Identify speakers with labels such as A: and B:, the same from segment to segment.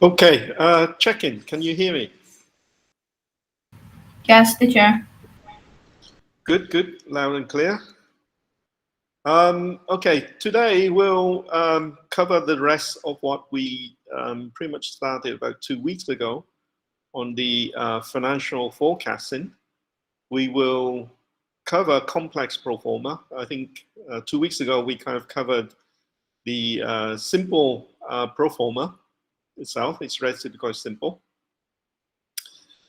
A: Okay, check-in. Can you hear me?
B: Yes, teacher.
A: Good, good, loud and clear. Okay, today we'll cover the rest of what we pretty much started about 2 weeks ago on the financial forecasting. We will cover complex pro forma. I think 2 weeks ago we kind of covered the simple pro forma itself. It's relatively quite simple.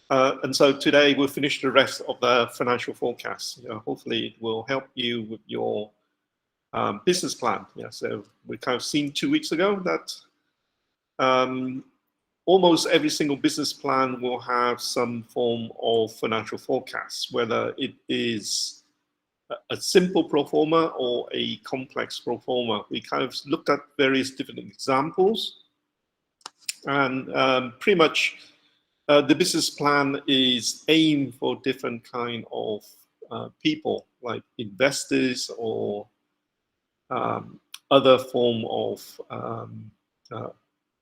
A: And so today we'll finish the rest of the financial forecast. Hopefully it will help you with your business plan. Yeah, so we kind of seen 2 weeks ago that almost every single business plan will have some form of financial forecast, whether it is a simple pro forma or a complex pro forma. We kind of looked at various different examples, and pretty much the business plan is aimed for different kind of people, like investors or other form of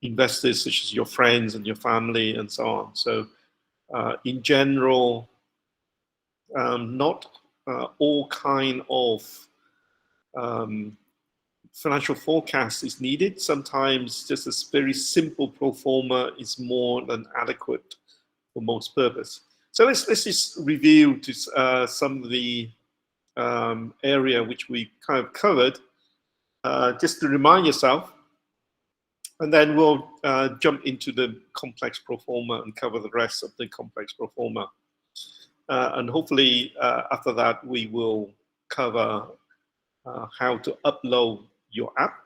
A: investors, such as your friends and your family and so on. So in general, not all kind of financial forecast is needed. Sometimes just a very simple pro forma is more than adequate for most purpose. So let's just review to some of the area which we kind of covered, just to remind yourself, and then we'll jump into the complex pro forma and cover the rest of the complex pro forma. And hopefully after that we will cover how to upload your app.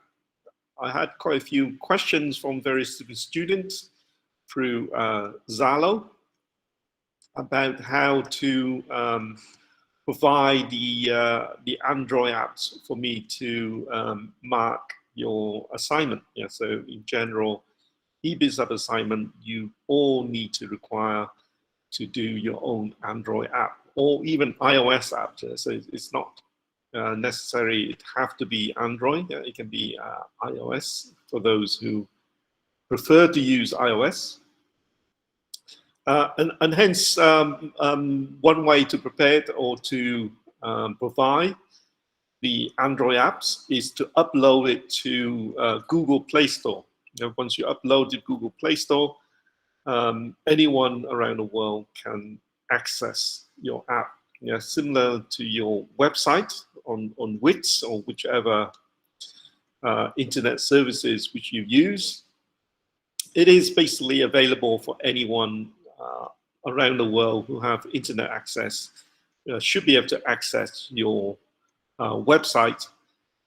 A: I had quite a few questions from various students through Zalo about how to provide the Android apps for me to mark your assignment. Yeah, so in general, eBiz assignment, you all need to require to do your own Android app or even iOS app. So it's not necessary it have to be Android. It can be iOS for those who prefer to use iOS. And hence, one way to prepare it or to provide the Android apps is to upload it to Google Play Store. Once you upload it to Google Play Store, anyone around the world can access your app. Similar to your website on Wix or whichever internet services which you use. It is basically available for anyone around the world who have internet access, should be able to access your website.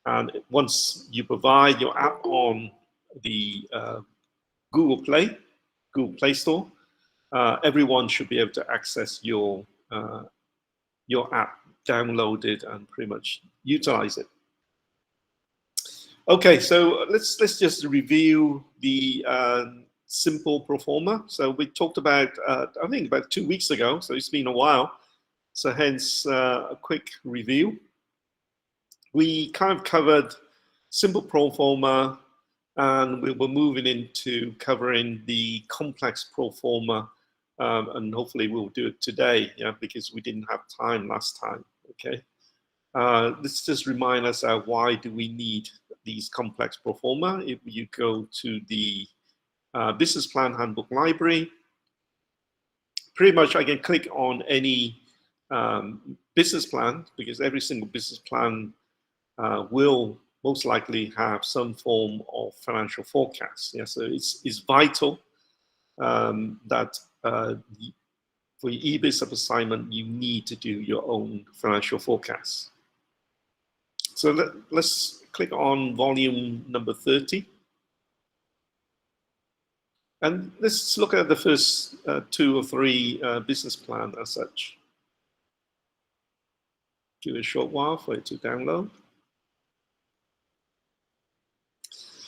A: And once you provide your app on the Google Play Store, everyone should be able to access your app, download it, and pretty much utilize it. Okay, so let's just review the simple pro forma. So we talked about, I think about 2 weeks ago, so it's been a while. So hence a quick review. We kind of covered simple pro forma, and we were moving into covering the complex pro forma, and hopefully we'll do it today, because we didn't have time last time. Okay, let's just remind us why do we need these complex pro forma. If you go to the business plan handbook library, pretty much I can click on any business plan, because every single business plan will most likely have some form of financial forecast. So it's vital that for your eBiz assignment, you need to do your own financial forecast. So let's click on volume number 30. And let's look at the first 2 or 3 business plan as such. Give it a short while for it to download.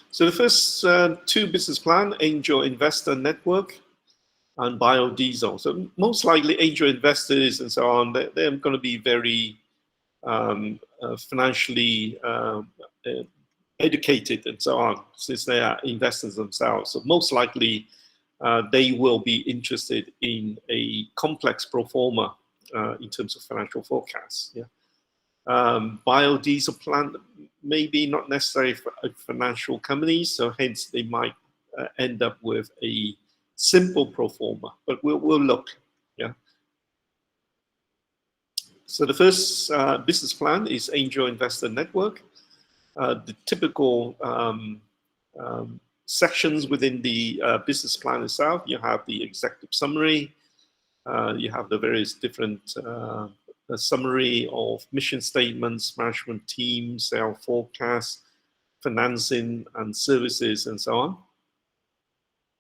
A: So the first 2 business plan, Angel Investor Network and biodiesel. So most likely angel investors and so on, they're going to be very financially educated and so on, since they are investors themselves. So most likely they will be interested in a complex pro forma in terms of financial forecasts. Yeah. Biodiesel plant, maybe not necessarily for financial companies, so hence they might end up with a simple pro forma, but we'll look. Yeah. So the first business plan is Angel Investor Network. The typical sections within the business plan itself, you have the executive summary, you have the various different summary of mission statements, management team, sales forecast, financing and services, and so on.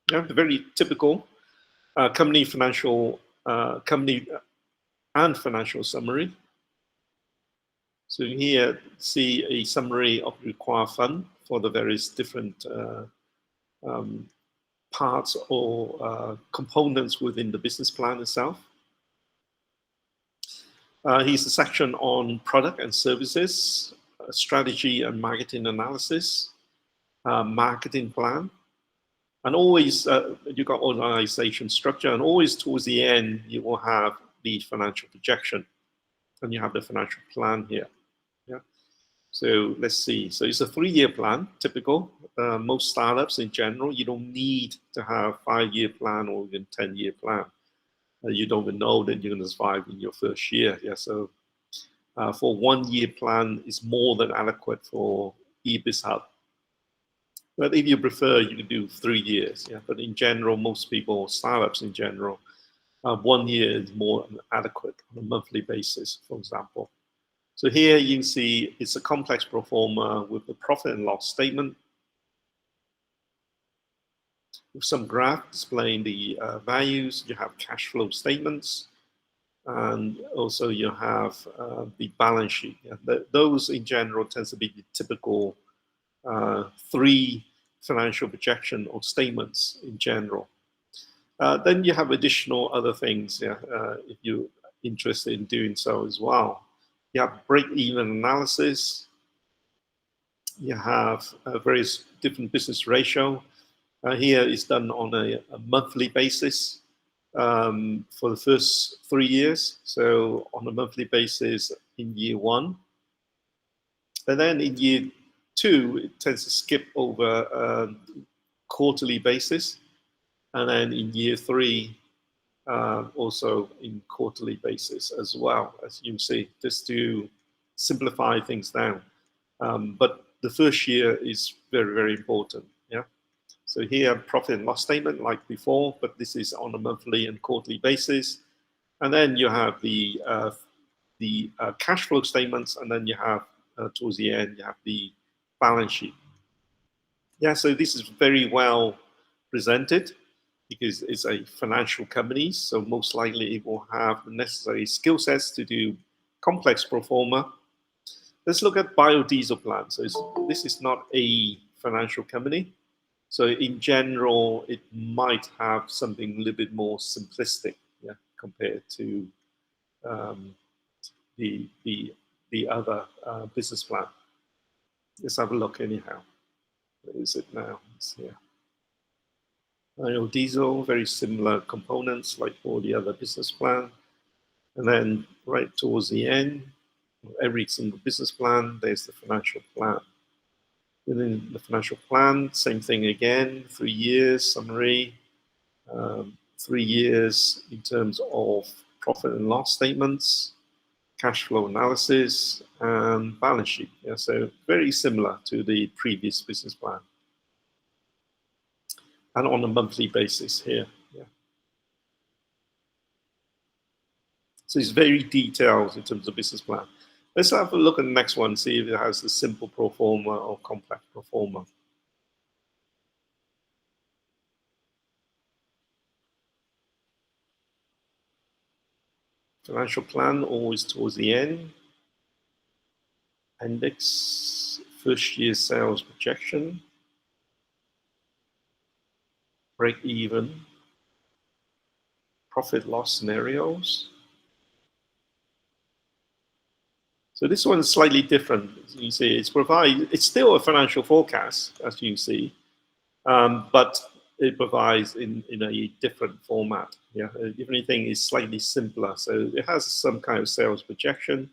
A: Yeah, very typical company and financial summary. So here, see a summary of required fund for the various different parts or components within the business plan itself. Here's a section on product and services, strategy and marketing analysis, marketing plan, and always you got organization structure, and always towards the end you will have the financial projection, and you have the financial plan here. Yeah. So let's see. So it's a 3-year plan, typical. Most startups in general, you don't need to have 5-year plan or even 10-year plan. You don't even know that you're going to survive in your first year. Yeah. So for 1-year plan is more than adequate for eBizHub. But if you prefer, you can do 3 years. Yeah. But in general, most people, startups in general, 1 year is more than adequate on a monthly basis, for example. So here you can see it's a complex pro forma with the profit and loss statement, with some graph displaying the values. You have cash flow statements, and also you have the balance sheet. Yeah, those in general tends to be the typical 3 financial projection or statements in general. Then you have additional other things, yeah, if you're interested in doing so as well. You have break-even analysis. You have various different business ratio. Here is done on a monthly basis for the first 3 years. So on a monthly basis in year 1. And then in year 2, it tends to skip over quarterly basis. And then in year 3, also in quarterly basis as well, as you see, just to simplify things down. But the first year is very, very important. Yeah. So here, profit and loss statement like before, but this is on a monthly and quarterly basis. And then you have the cash flow statements, and then you have towards the end you have the balance sheet. Yeah. So this is very well presented, because it's a financial company, so most likely it will have the necessary skill sets to do complex pro forma. Let's look at biodiesel plant. So this is not a financial company. So in general, it might have something a little bit more simplistic, yeah, compared to the other business plan. Let's have a look anyhow. Where is it now? It's here. Biodiesel, very similar components like all the other business plan. And then right towards the end, every single business plan, there's the financial plan. Within the financial plan, same thing again, 3 years summary, 3 years in terms of profit and loss statements, cash flow analysis, and balance sheet. Yeah, so very similar to the previous business plan. And on a monthly basis here. Yeah. So it's very detailed in terms of business plan. Let's have a look at the next one, see if it has a simple pro forma or complex pro forma. Financial plan always towards the end. Index, first year sales projection, break even, profit loss scenarios. So this one is slightly different. As you see, it's still a financial forecast, as you see, but it provides in a different format. Yeah, if anything, is slightly simpler. So it has some kind of sales projection,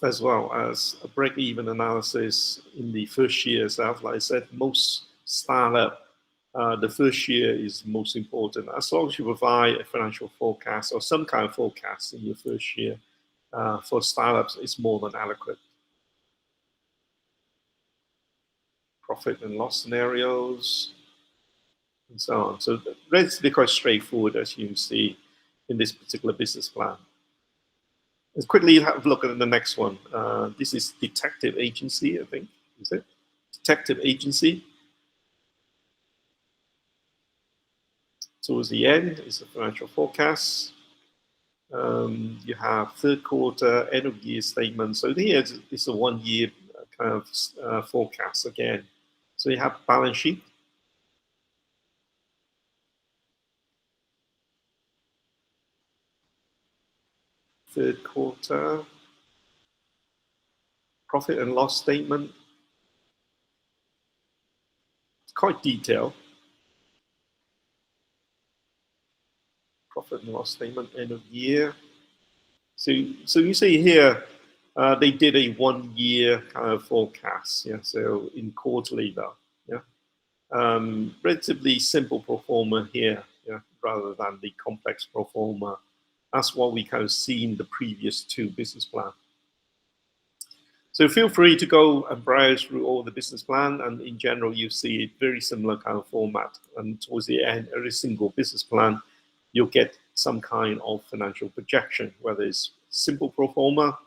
A: as well as a break-even analysis in the first year itself. Like I said, most startup, the first year is most important. As long as you provide a financial forecast or some kind of forecast in your first year, for startups, it's more than adequate. Profit and loss scenarios, and so on. So relatively quite straightforward, as you can see in this particular business plan. Let's quickly have a look at the next one. This is detective agency, I think, is it? Detective agency. Towards the end is a financial forecast. You have third quarter, end of year statement. So here is a 1 year kind of forecast again. So you have balance sheet. Third quarter, profit and loss statement. It's quite detailed. Profit and loss statement, end of year. So you see here, they did a 1 year kind of forecast. Yeah, so in quarterly though. Yeah, relatively simple pro forma here. Yeah, rather than the complex pro forma. That's what we kind of see in the previous two business plans. So feel free to go and browse through all the business plan, and in general, you see a very similar kind of format. And towards the end, every single business plan, you'll get some kind of financial projection, whether it's simple pro forma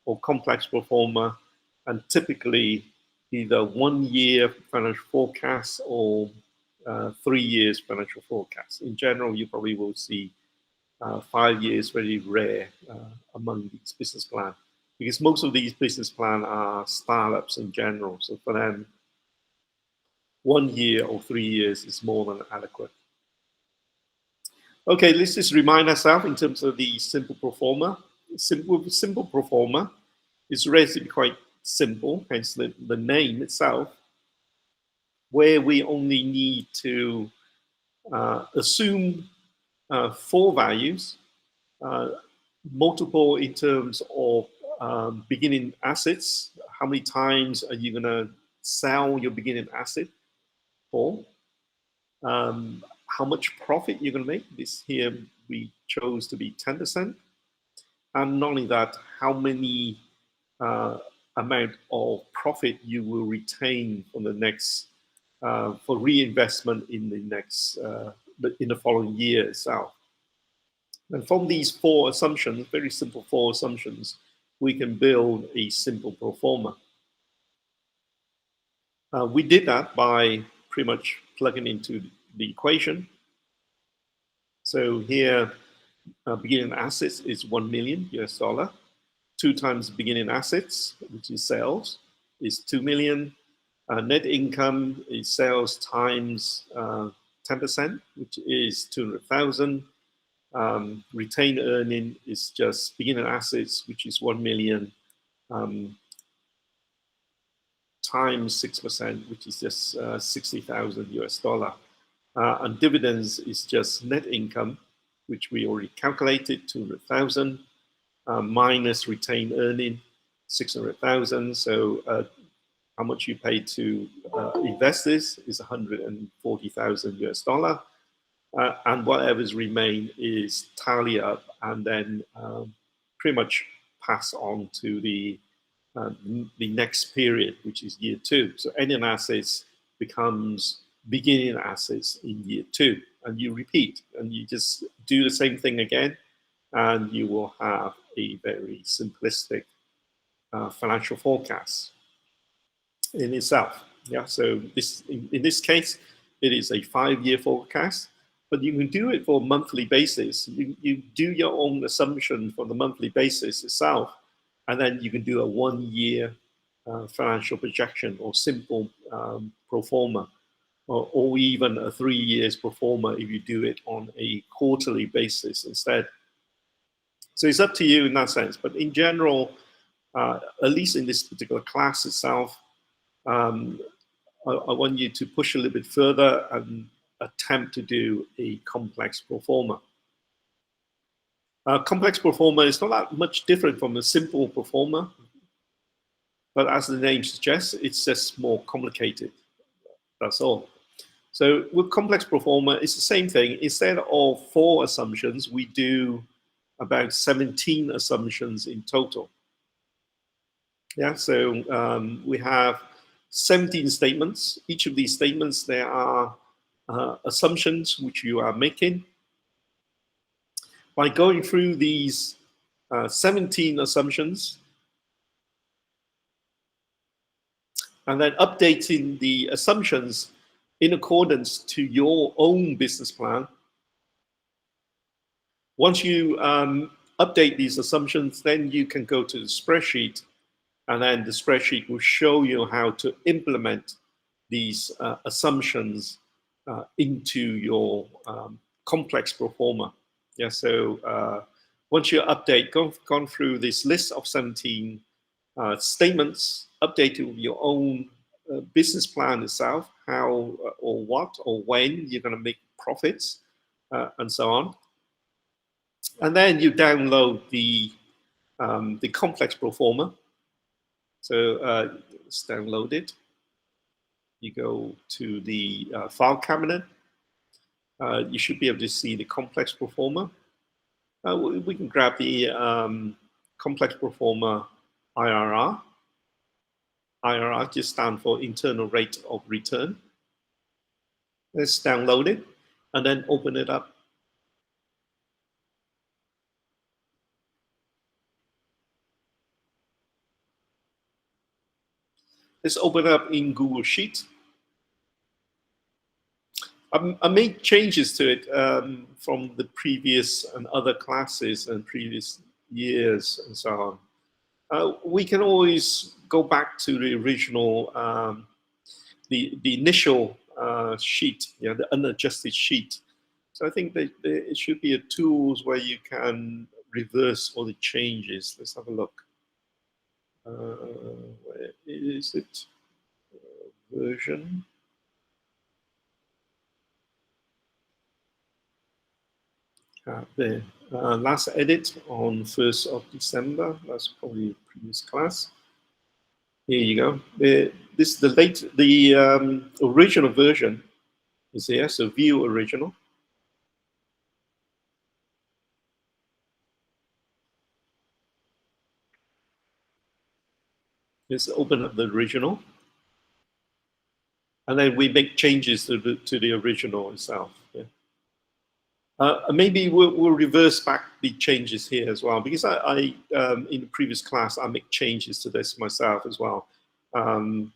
A: or complex pro forma, and typically either 1 year financial forecast or 3 years financial forecast. In general, you probably will see 5 years very rare among these business plans, because most of these business plans are startups in general. So for them, 1 year or 3 years is more than adequate. Okay, let's just remind ourselves in terms of the simple pro forma. Simple pro forma is relatively quite simple, hence the name itself, where we only need to assume 4 values, multiple in terms of beginning assets. How many times are you going to sell your beginning asset for? How much profit you're going to make. This here we chose to be 10%. And not only that, how many amount of profit you will retain from the next for reinvestment in the next in the following year itself. And from these 4 assumptions, very simple 4 assumptions, we can build a simple pro forma. We did that by pretty much plugging into the equation. So here, beginning assets is $1 million US. 2 times beginning assets, which is sales, is 2 million. Net income is sales times 10%, which is 200,000. Retained earning is just beginning assets, which is 1 million, times 6%, which is just 60,000 US dollar. And dividends is just net income, which we already calculated, 200,000, minus retained earning, 600,000. So how much you pay to investors is 140,000 US dollar. And whatever's remain is tally up and then pretty much pass on to the next period, which is year 2. So ending assets becomes beginning assets in year 2, and you repeat, and you just do the same thing again, and you will have a very simplistic financial forecast in itself. Yeah. So this in this case, it is a 5-year forecast. but you can do it for a monthly basis. You do your own assumption for the monthly basis itself, and then you can do a 1 year financial projection or simple pro forma, or even a 3 years pro forma if you do it on a quarterly basis instead. So it's up to you in that sense. But in general, at least in this particular class itself, I want you to push a little bit further and attempt to do a complex pro forma. Complex pro forma is not that much different from a simple pro forma, but as the name suggests, it's just more complicated. That's all. So with complex pro forma, it's the same thing. Instead of 4 assumptions, we do about 17 assumptions in total. Yeah, so we have 17 statements. Each of these statements, there are assumptions which you are making. By going through these 17 assumptions and then updating the assumptions in accordance to your own business plan. Once you update these assumptions, then you can go to the spreadsheet, and then the spreadsheet will show you how to implement these assumptions into your complex pro forma. Yeah, so once you update, gone through this list of 17 statements, updated with your own business plan itself, how or what or when you're going to make profits, and so on. And then you download the complex pro forma. So it's downloaded. You go to the file cabinet. You should be able to see the complex pro forma. We can grab the complex pro forma IRR. IRR just stands for internal rate of return. Let's download it and then open it up. Let's open it up in Google Sheet. I made changes to it from the previous and other classes and previous years and so on. We can always go back to the original, the initial sheet, you know, the unadjusted sheet. So I think that it should be a tools where you can reverse all the changes. Let's have a look. Where is it? Version. There. Last edit on 1st of December. That's probably previous class. Here you go. This is the original version is here. So view original. Let's open up the original, and then we make changes to the original itself. Yeah. Maybe we'll reverse back the changes here as well, because I in the previous class I make changes to this myself as well, and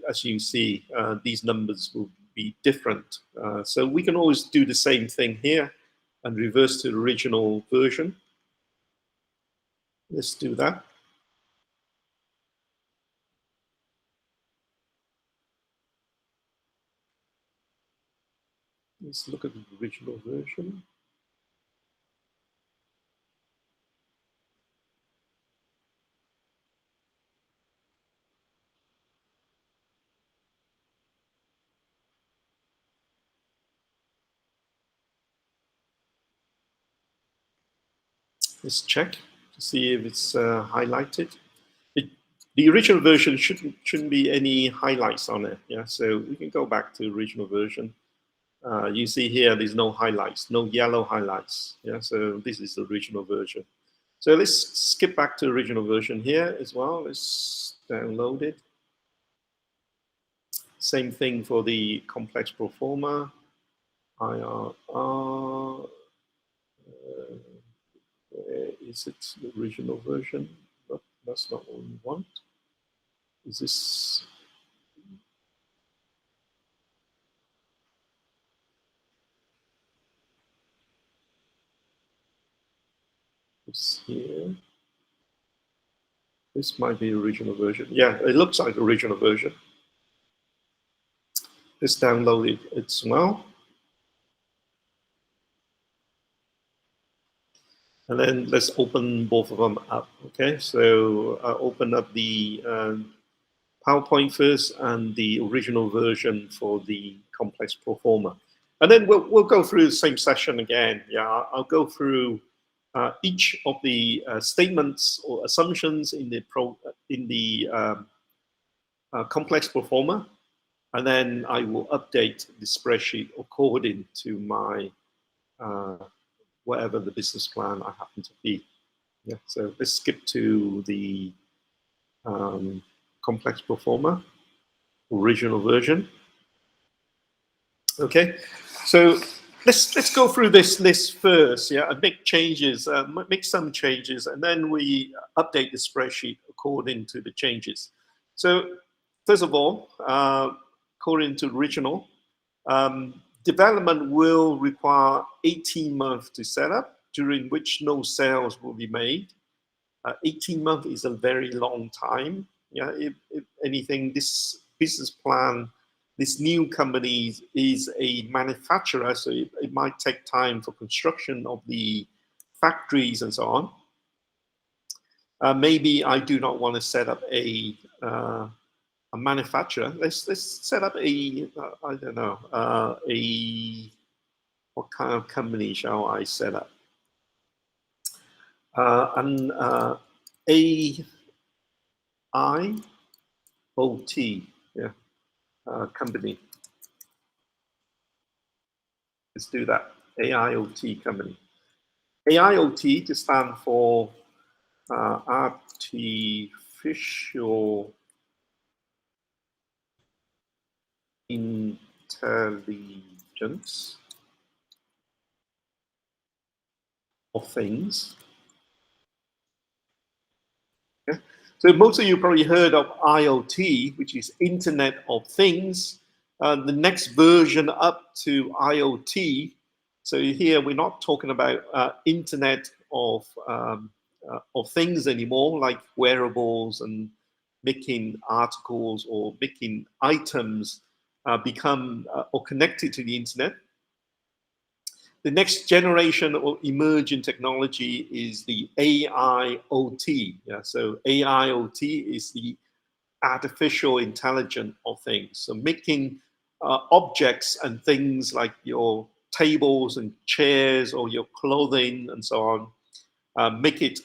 A: as you see, these numbers will be different. So we can always do the same thing here and reverse to the original version. Let's do that. Let's look at the original version. Let's check to see if it's highlighted. The original version shouldn't be any highlights on it. Yeah, so we can go back to the original version. You see here, there's no highlights, no yellow highlights. Yeah, so this is the original version. So let's skip back to the original version here as well. Let's download it. Same thing for the complex pro forma. IRR. Where is it? The original version? But that's not what we want. Is this? This might be the original version. Yeah, it looks like the original version. Let's download it as well. And then let's open both of them up. Okay, so I'll open up the PowerPoint first and the original version for the complex pro forma. And then we'll go through the same session again. Yeah, I'll go through each of the statements or assumptions in the complex pro forma, and then I will update the spreadsheet according to my whatever the business plan I happen to be. Yeah, so let's skip to the complex pro forma original version. Okay, so let's go through this list first, yeah, and make changes, make some changes, and then we update the spreadsheet according to the changes. So first of all, according to original, development will require 18 months to set up, during which no sales will be made. 18 months is a very long time. Yeah, if anything, this business plan, this new company is a manufacturer, so it might take time for construction of the factories and so on. Maybe I do not want to set up a manufacturer. Let's set up a I don't know, what kind of company shall I set up? An AIoT, yeah, company. Let's do that. AIoT company. AIoT to stand for artificial intelligence of things. Okay. So most of you probably heard of IoT, which is Internet of Things. The next version up to IoT. So here we're not talking about Internet of things anymore, like wearables and making articles or making items become or connected to the internet. The next generation of emerging technology is the AIoT. Yeah, so AIoT is the artificial intelligence of things. So making objects and things like your tables and chairs or your clothing and so on, make it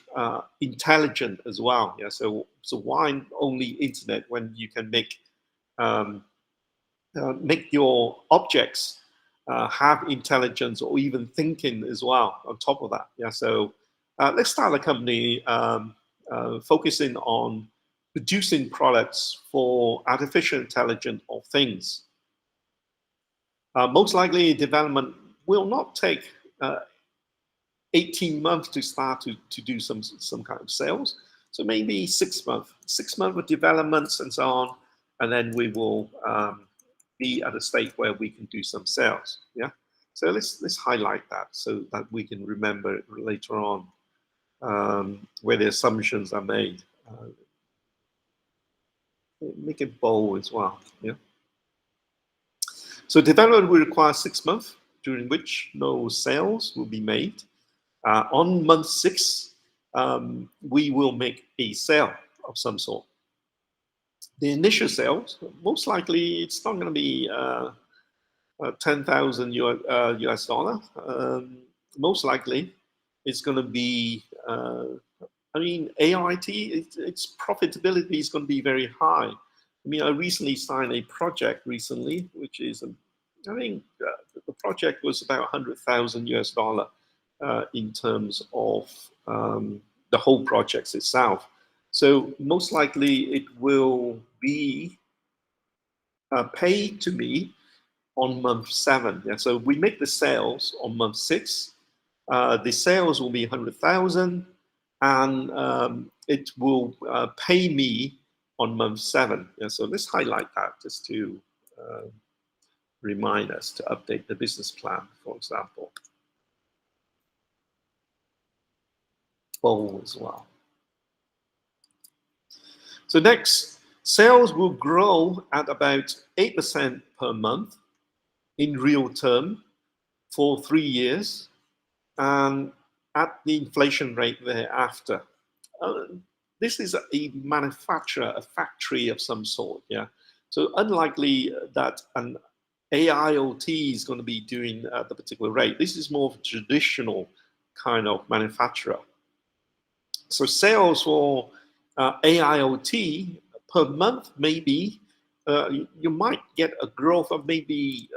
A: intelligent as well. Yeah, so why only internet when you can make your objects have intelligence or even thinking as well on top of that. Yeah, so let's start a company focusing on producing products for artificial intelligence of things. Most likely development will not take 18 months to start to do some kind of sales. So maybe 6 months, 6 months of developments and so on, and then we will be at a state where we can do some sales. Yeah. So let's highlight that so that we can remember it later on where the assumptions are made. Make it bold as well. Yeah. So development will require 6 months, during which no sales will be made. On month 6, we will make a sale of some sort. The initial sales, most likely it's not going to be 10,000 US dollar. Most likely it's going to be, I mean, AIT, its profitability is going to be very high. I mean, I recently signed a project recently, which is, I think the project was about 100,000 US dollar in terms of the whole project itself. So most likely it will be paid to me on month 7. Yeah, so we make the sales on month 6. The sales will be 100,000, and it will pay me on month 7. Yeah, so let's highlight that just to remind us to update the business plan, for example. Bold as well. So next, sales will grow at about 8% per month in real term for 3 years, and at the inflation rate thereafter. Uh, this is a manufacturer, a factory of some sort, yeah. So unlikely that an AIoT is going to be doing at the particular rate. This is more of a traditional kind of manufacturer. So sales for AIoT per month, maybe you might get a growth of maybe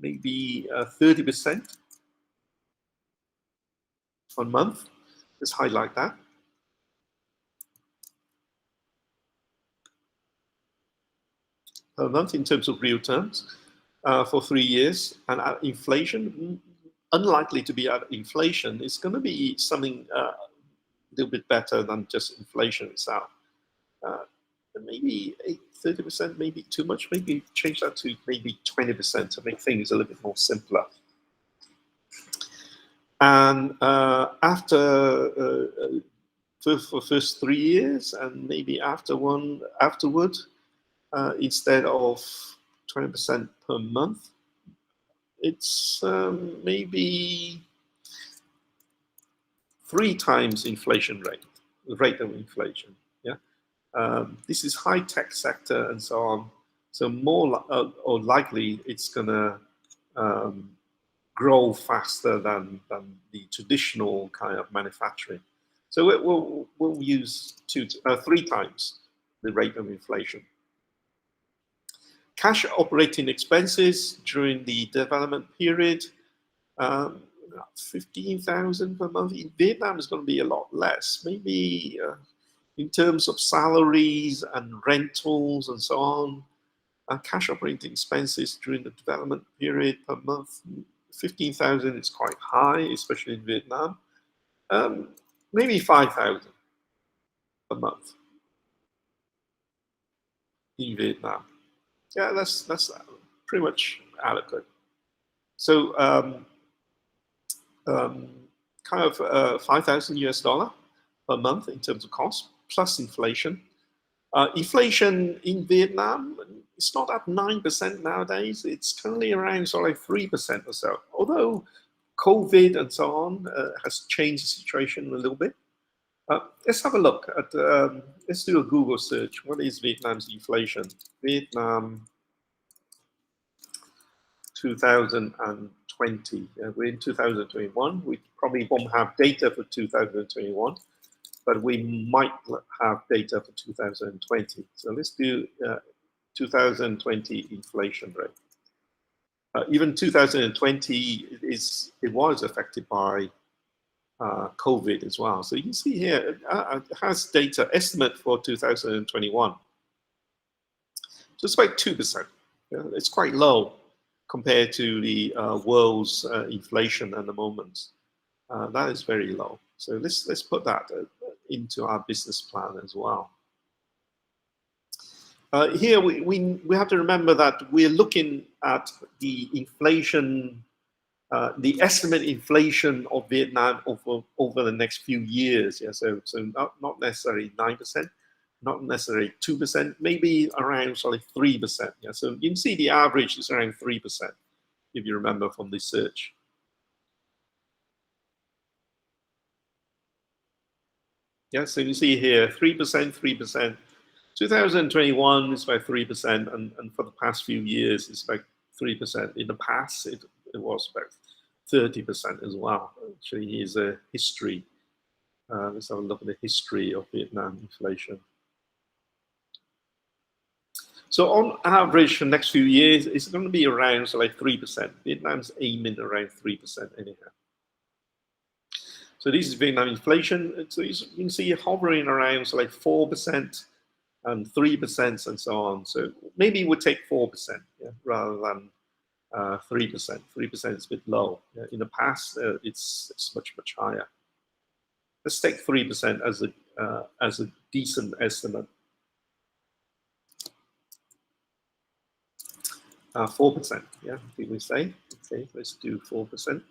A: 30% per month. Let's highlight that. Per month in terms of real terms for 3 years, and at inflation, unlikely to be at inflation. It's going to be something a little bit better than just inflation itself. Maybe 30%, maybe too much. Maybe change that to maybe 20% to make things a little bit more simpler. And for first 3 years, and maybe afterward, instead of 20% per month, it's maybe 3 times inflation rate, the rate of inflation. Yeah, this is high tech sector and so on. So more or likely, it's gonna grow faster than the traditional kind of manufacturing. So we'll use 3 times the rate of inflation. Cash operating expenses during the development period, 15,000 per month. In Vietnam, is going to be a lot less. Maybe in terms of salaries and rentals and so on, cash operating expenses during the development period per month, 15,000 is quite high, especially in Vietnam. Maybe 5,000 a month in Vietnam. Yeah, that's pretty much adequate. So kind of 5,000 US dollar per month in terms of cost plus inflation. Inflation in Vietnam, it's not at 9% nowadays. It's currently around sort of 3% or so. Although COVID and so on has changed the situation a little bit. Let's have a look at, let's do a Google search. What is Vietnam's inflation? Vietnam 2020. We're in 2021. We probably won't have data for 2021, but we might have data for 2020. So let's do 2020 inflation rate. Even 2020 it was affected by COVID as well. So you can see here it has data estimate for 2021. So it's about 2%. It's quite low compared to the world's inflation at the moment. That is very low. So let's put that into our business plan as well. Here we have to remember that we're looking at the inflation, the estimate inflation of Vietnam over the next few years. Yeah, so not necessarily 9%, not necessarily 2%, maybe around sort of 3%. Yeah, so you can see the average is around 3%, if you remember from the search. Yeah, so you see here 3%, 3%. 2021 is about 3%, and for the past few years it's about 3%. In the past, it was about 30% as well. Actually, here's a history. Let's have a look at the history of Vietnam inflation. So on average, for the next few years, it's going to be around so like 3%. Vietnam's aiming around 3% anyhow. So this is Vietnam inflation. So you can see it hovering around so like 4% and 3% and so on. So maybe we'll take 4%, yeah, rather than 3%. 3% is a bit low. Yeah, in the past, it's much higher. Let's take 3% as a decent estimate. 4%, yeah, did we say? Okay, let's do 4%.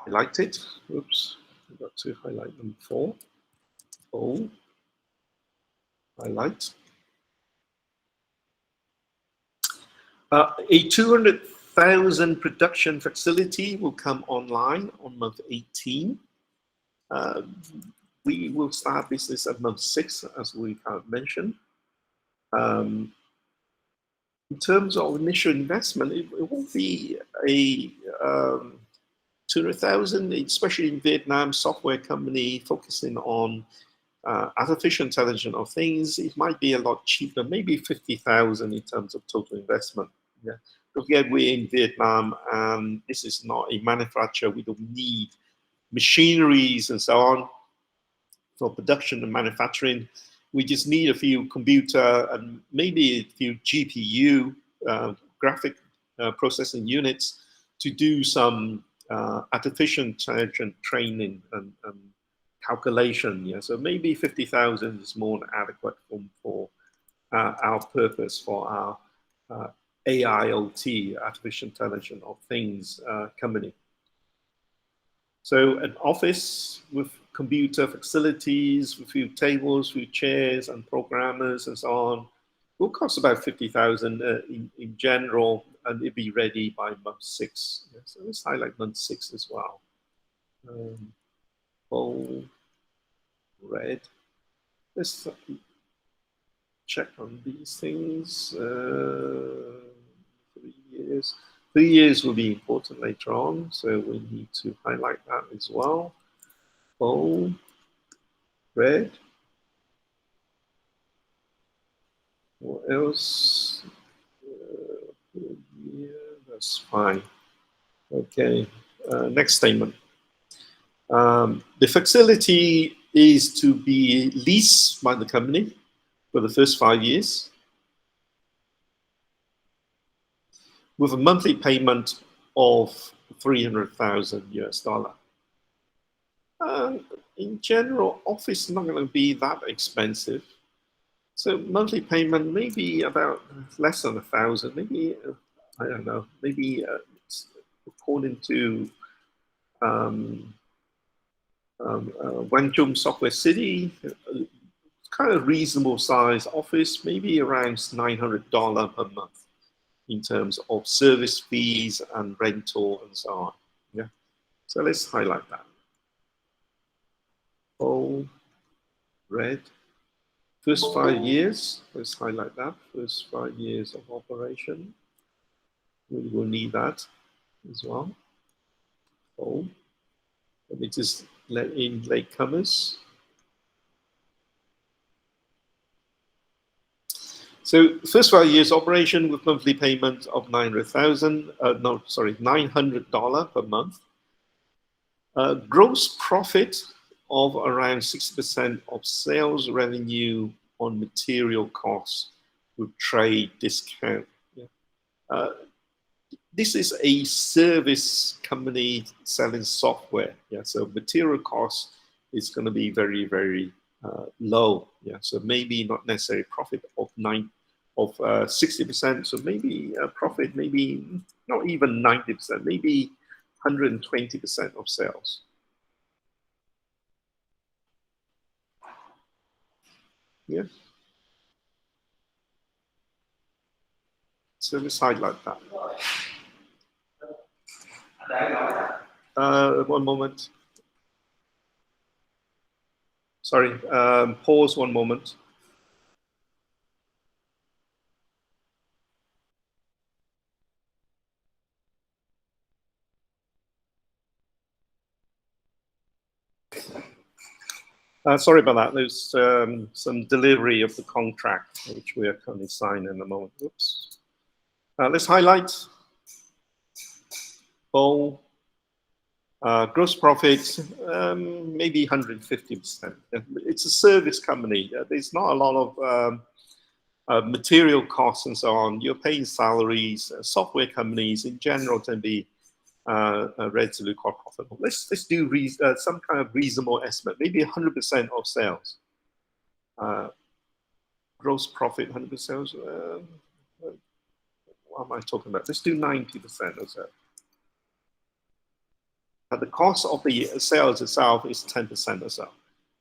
A: I liked it. Oops. I've got to highlight them 4. Oh, highlight. A 200,000 production facility will come online on month 18. We will start business at month 6, as we have mentioned. In terms of initial investment, it won't be a 200,000, especially in Vietnam, software company focusing on artificial intelligence of things. It might be a lot cheaper, maybe 50,000 in terms of total investment. Yeah, because again, we're in Vietnam, and this is not a manufacturer. We don't need machineries and so on for production and manufacturing. We just need a few computer and maybe a few GPU, graphic processing units, to do some artificial intelligence training and calculation. Yeah, so maybe 50,000 is more than adequate for our purpose, for our AIoT, artificial intelligence of things company. So an office with computer facilities, with a few tables, few chairs and programmers and so on, will cost about 50,000 in general, and it'll be ready by month 6. Yeah, so let's highlight month 6 as well. Bold, red. Let's check on these things. 3 years. 3 years will be important later on, so we need to highlight that as well. Bold, red. What else? Yeah, that's fine. Okay, next statement. The facility is to be leased by the company for the first 5 years, with a monthly payment of 300,000 US dollar. In general, office is not going to be that expensive. So monthly payment maybe about less than 1,000, maybe, I don't know, maybe according to Guangzhou Software City, kind of reasonable size office, maybe around $900 per month in terms of service fees and rental and so on. Yeah, so let's highlight that. Bold, red. First 5 years, let's highlight that. First 5 years of operation. We will need that as well. Bold. Let me just let in latecomers. So first 5 years operation with monthly payment of $900 per month. Gross profit of around 6% of sales revenue on material costs with trade discount. Yeah. This is a service company selling software. Yeah, so material cost is going to be very, very low. Yeah, so maybe not necessarily profit of 60%. So maybe profit, maybe not even 90%, maybe 120% of sales. Yeah. So let's highlight that. One moment. Sorry, pause 1 moment. Sorry about that. There's some delivery of the contract, which we are currently signing in the moment. Oops. Let's highlight. Bold. Gross profit, maybe 150%. It's a service company. There's not a lot of material costs and so on. You're paying salaries. Software companies in general tend to be relatively quite profitable. Let's do some kind of reasonable estimate, maybe 100% of sales. Gross profit, 100% sales. What am I talking about? Let's do 90% of sales. the cost of the sales itself is 10% or so.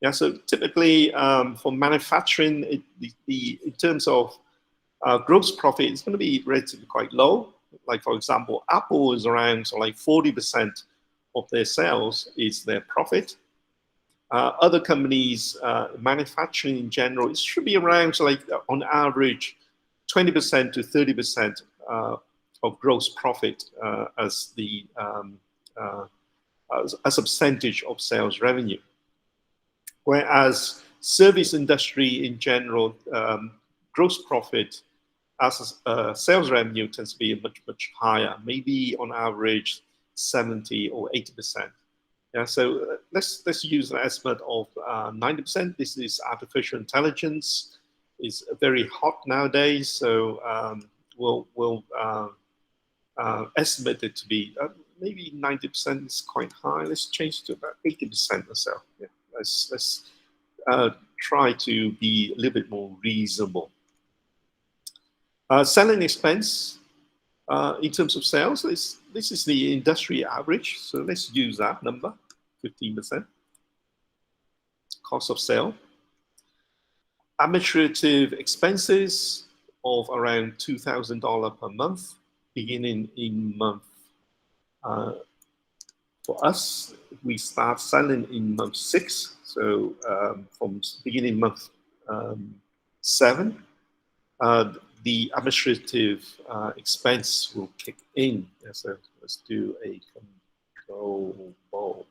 A: Yeah, so typically for manufacturing, in terms of gross profit, it's going to be relatively quite low. Like for example, Apple is around like 40% of their sales is their profit. Other companies, manufacturing in general, it should be around like on average 20% to 30% of gross profit as a percentage of sales revenue. Whereas service industry in general, gross profit as sales revenue tends to be much higher, maybe on average 70 or 80%. Yeah, so let's use an estimate of 90%. This is artificial intelligence. It's very hot nowadays, so we'll estimate it to be maybe 90% is quite high. Let's change to about 80% or so. Yeah, let's try to be a little bit more reasonable. Selling expense in terms of sales, this is the industry average. So let's use that number, 15%. Cost of sale. Administrative expenses of around $2,000 per month, beginning in month. For us, we start selling in month 6. So from beginning month 7, the administrative expense will kick in. So let's do a control.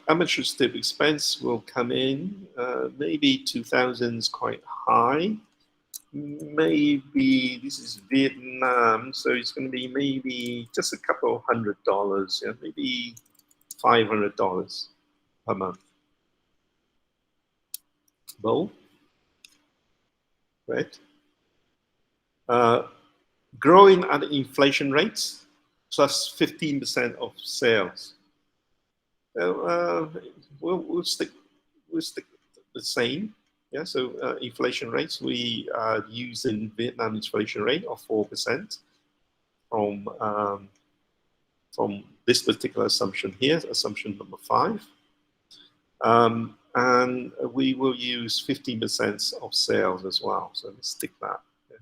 A: Administrative expense will come in. Maybe 2,000 is quite high. Maybe this is Vietnam, so it's going to be maybe just a couple of $100. Yeah, maybe $500 per month. Both. Right? Growing at inflation rates plus 15% of sales. We'll stick the same. Yeah, so inflation rates, we are using Vietnam inflation rate of 4% from this particular assumption here, assumption number 5. And we will use 15% of sales as well. So let's stick that. Yeah.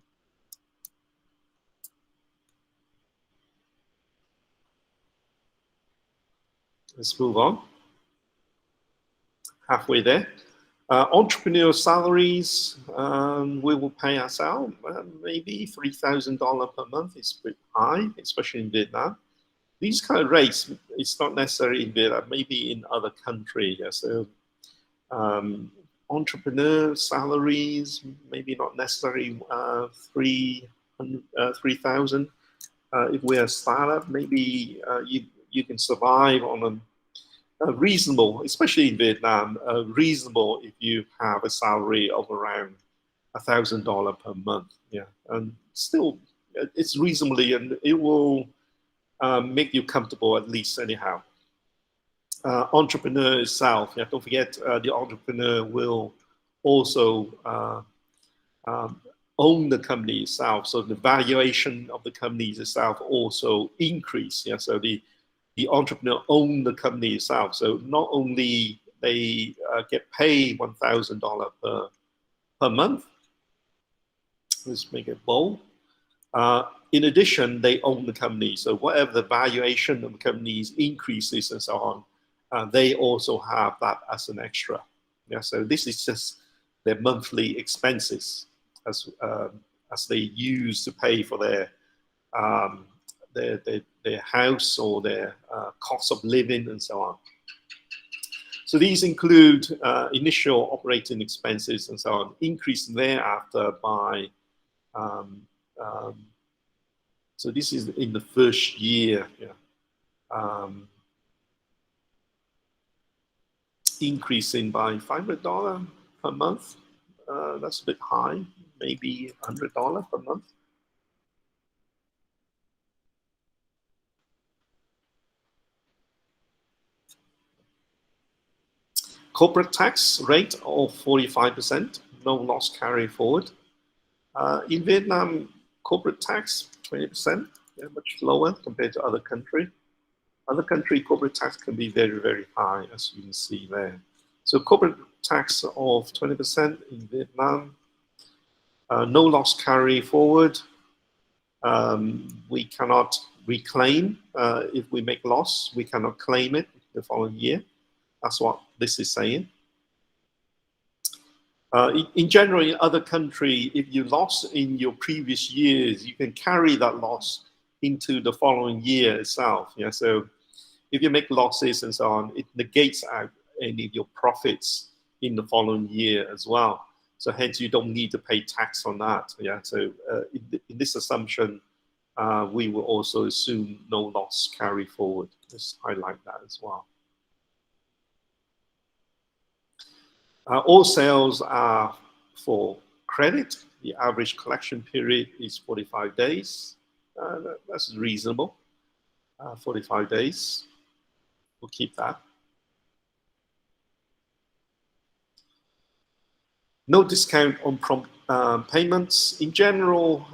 A: Let's move on. Halfway there. Entrepreneur salaries, we will pay ourselves maybe $3,000 per month. It's a bit high, especially in Vietnam. These kind of rates, it's not necessarily in Vietnam, maybe in other countries. Yeah, so entrepreneur salaries, maybe not necessarily 3,000. If we're a startup, maybe you can survive on a reasonable, especially in Vietnam, reasonable if you have a salary of around $1,000 per month. Yeah, and still it's reasonably, and it will make you comfortable at least anyhow. Entrepreneur itself, yeah, don't forget the entrepreneur will also own the company itself, so the valuation of the company itself also increase. Yeah, so the entrepreneur own the company itself, so not only they get paid $1,000 per month. Let's make it bold. In addition, they own the company, so whatever the valuation of the companies increases and so on, they also have that as an extra. Yeah, so this is just their monthly expenses as they use to pay for their house or their cost of living and so on. So these include initial operating expenses and so on, increase thereafter by, so this is in the first year, yeah. Increasing by $500 per month. That's a bit high, maybe $100 per month. Corporate tax rate of 45%, no loss carry forward. In Vietnam, corporate tax 20%, yeah, much lower compared to other countries. Other country corporate tax can be very, very high, as you can see there. So corporate tax of 20% in Vietnam. No loss carry forward. We cannot reclaim if we make loss. We cannot claim it the following year. That's what this is saying. In general, in other countries, if you lost in your previous years, you can carry that loss into the following year itself. Yeah, so if you make losses and so on, it negates out any of your profits in the following year as well. So hence, you don't need to pay tax on that. Yeah, so in this assumption, we will also assume no loss carry forward. Just highlight that as well. All sales are for credit. The average collection period is 45 days. That's reasonable. 45 days. We'll keep that. No discount on prompt payments. In general,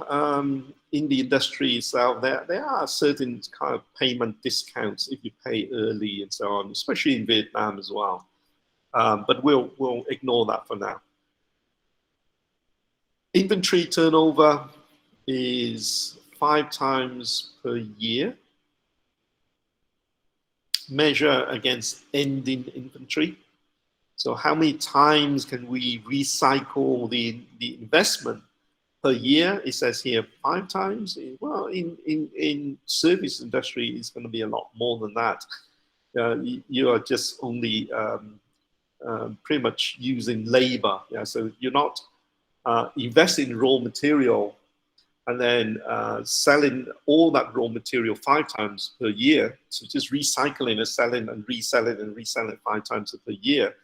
A: in the industry itself, there are certain kind of payment discounts if you pay early and so on, especially in Vietnam as well. But we'll ignore that for now. Inventory turnover is 5 times per year. Measure against ending inventory. So how many times can we recycle the investment per year? It says here 5 times. Well, in service industry, it's going to be a lot more than that. You are just only pretty much using labor. Yeah, so you're not investing in raw material and then selling all that raw material 5 times per year. So just recycling and selling and reselling and reselling 5 times per year.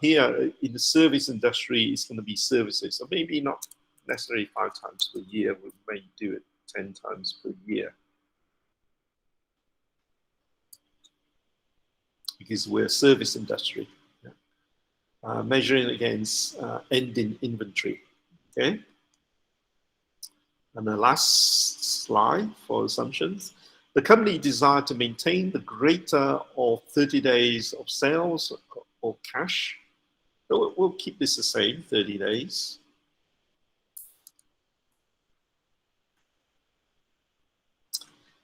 A: Here in the service industry, it's going to be services. So maybe not necessarily 5 times per year. We may do it 10 times per year. Because we're a service industry. Measuring against ending inventory. Okay. And the last slide for assumptions. The company desired to maintain the greater of 30 days of sales or cash. So we'll keep this the same, 30 days.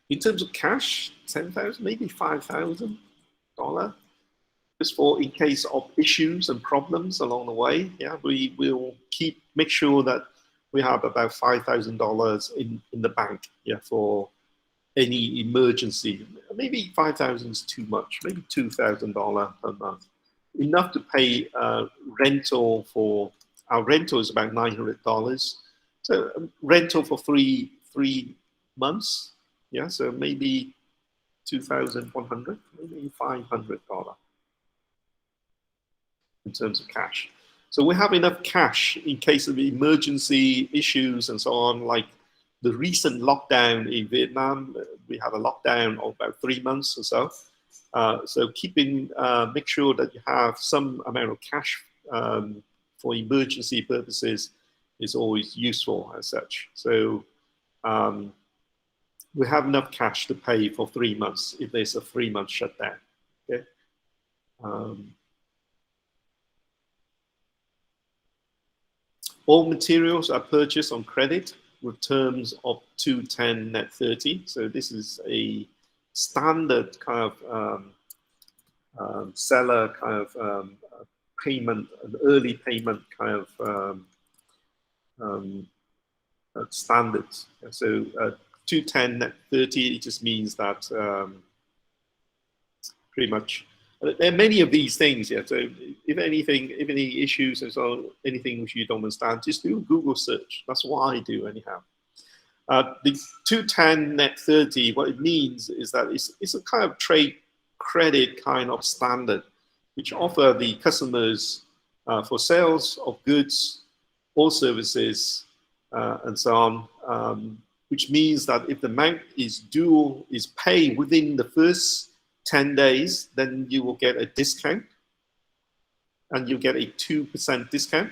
A: In terms of cash, 10,000, maybe $5,000. Just for in case of issues and problems along the way. Yeah, we will make sure that we have about $5,000 in the bank. Yeah, for any emergency. Maybe 5,000 is too much. Maybe $2,000 per month. Enough to pay rental for our rental is about $900. So rental for three months. Yeah, so maybe 2,100, maybe $500. In terms of cash. So we have enough cash in case of emergency issues and so on, like the recent lockdown in Vietnam. We had a lockdown of about 3 months or so. So make sure that you have some amount of cash for emergency purposes is always useful as such. So we have enough cash to pay for 3 months if there's a 3-month shutdown. Okay. All materials are purchased on credit with terms of 210 net 30. So this is a standard kind of seller kind of payment, an early payment kind of standards. So 210 net 30, it just means that pretty much. There are many of these things, yeah. So if any issues and so on, anything which you don't understand, just do a Google search. That's what I do anyhow. The 210 net 30, what it means is that it's a kind of trade credit kind of standard, which offer the customers for sales of goods or services and so on, which means that if the amount is due, is paid within the first 10 days, then you will get a discount and you get a 2% discount.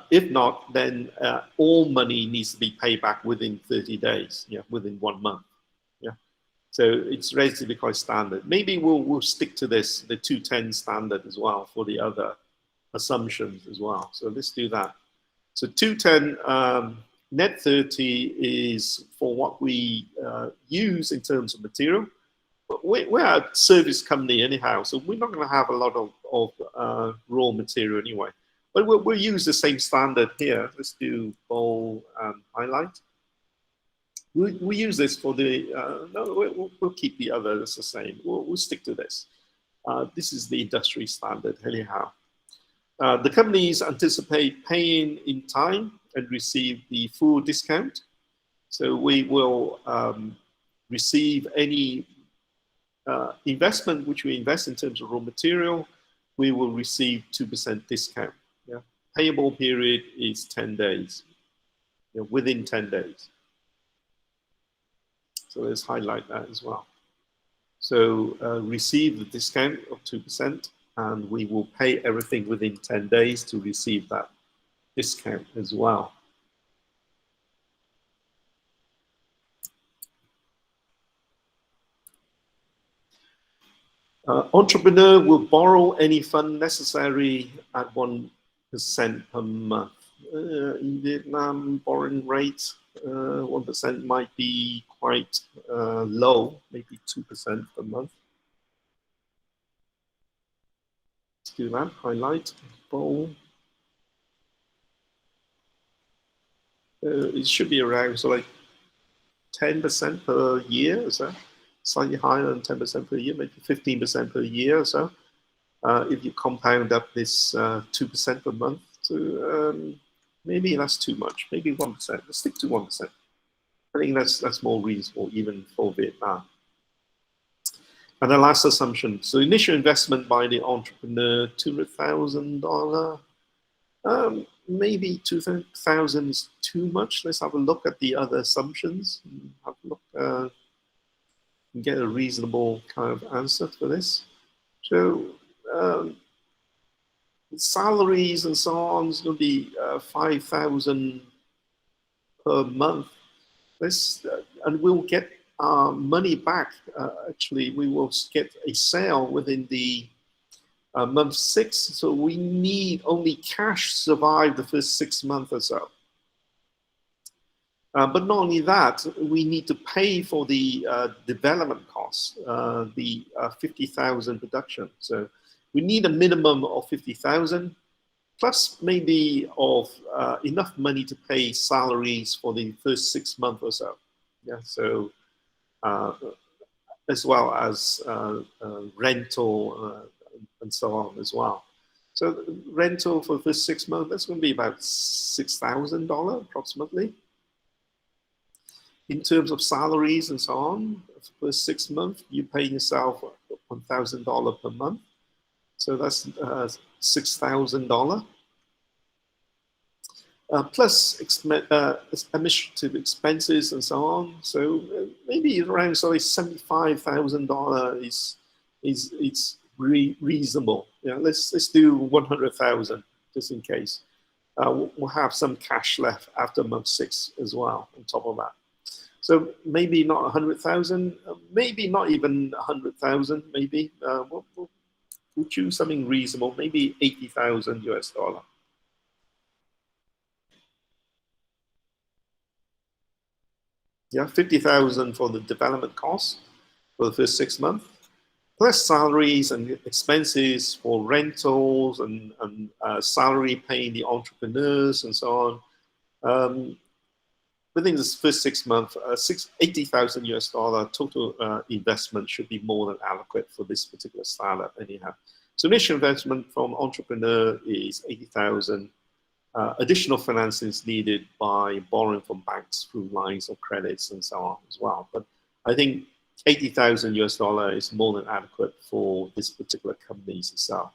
A: If not, then all money needs to be paid back within 30 days, yeah, within 1 month. Yeah. So it's relatively quite standard. Maybe we'll stick to this, the 210 standard as well for the other assumptions as well. So let's do that. So 210 net 30 is for what we use in terms of material. But we're a service company anyhow, so we're not going to have a lot of raw material anyway. But we'll use the same standard here. Let's do bold highlight. We'll use this for the, no, we'll keep the others the same. We'll stick to this. This is the industry standard anyhow. The companies anticipate paying in time and receive the full discount. So we will receive any investment which we invest in terms of raw material, we will receive 2% discount. Yeah? Payable period is 10 days, within 10 days. So let's highlight that as well. So receive the discount of 2%, and we will pay everything within 10 days to receive that discount as well. Entrepreneur will borrow any fund necessary at 1% per month. In Vietnam, borrowing rate 1% might be quite low, maybe 2% per month. Let's do that. Highlight, bold. It should be around so like 10% per year, is that? Slightly higher than 10% per year, maybe 15% per year or so. If you compound up this 2% per month, to maybe that's too much. Maybe 1%. Let's stick to 1%. I think that's more reasonable even for Vietnam. And the last assumption. So initial investment by the entrepreneur, $200,000. Maybe 2,000 is too much. Let's have a look at the other assumptions. Have a look. Get a reasonable kind of answer for this. So salaries and so on is going to be 5,000 per month. And we'll get our money back. Actually, we will get a sale within the month 6. So we need only cash to survive the first 6 months or so. But not only that, we need to pay for the development costs, the 50,000 production. So we need a minimum of 50,000, plus maybe of enough money to pay salaries for the first 6 months or so. Yeah, so as well as rental and so on as well. So the rental for the first 6 months, that's going to be about $6,000 approximately. In terms of salaries and so on, for the 6 months, you pay yourself $1,000 per month. So that's $6,000. Plus administrative expenses and so on. So maybe around $75,000 is reasonable. Yeah, let's do 100,000 just in case. We'll have some cash left after month 6 as well on top of that. So maybe not 100,000, maybe not even 100,000. Maybe we'll choose something reasonable. Maybe 80,000 US dollar. Yeah, 50,000 for the development costs for the first 6 months, plus salaries and expenses for rentals and salary paying the entrepreneurs and so on. Within this first 6 months, 80,000 US dollar total investment should be more than adequate for this particular startup anyhow. So initial investment from entrepreneur is 80,000. Additional financing is needed by borrowing from banks through lines of credits and so on as well. But I think 80,000 US dollar is more than adequate for this particular company itself.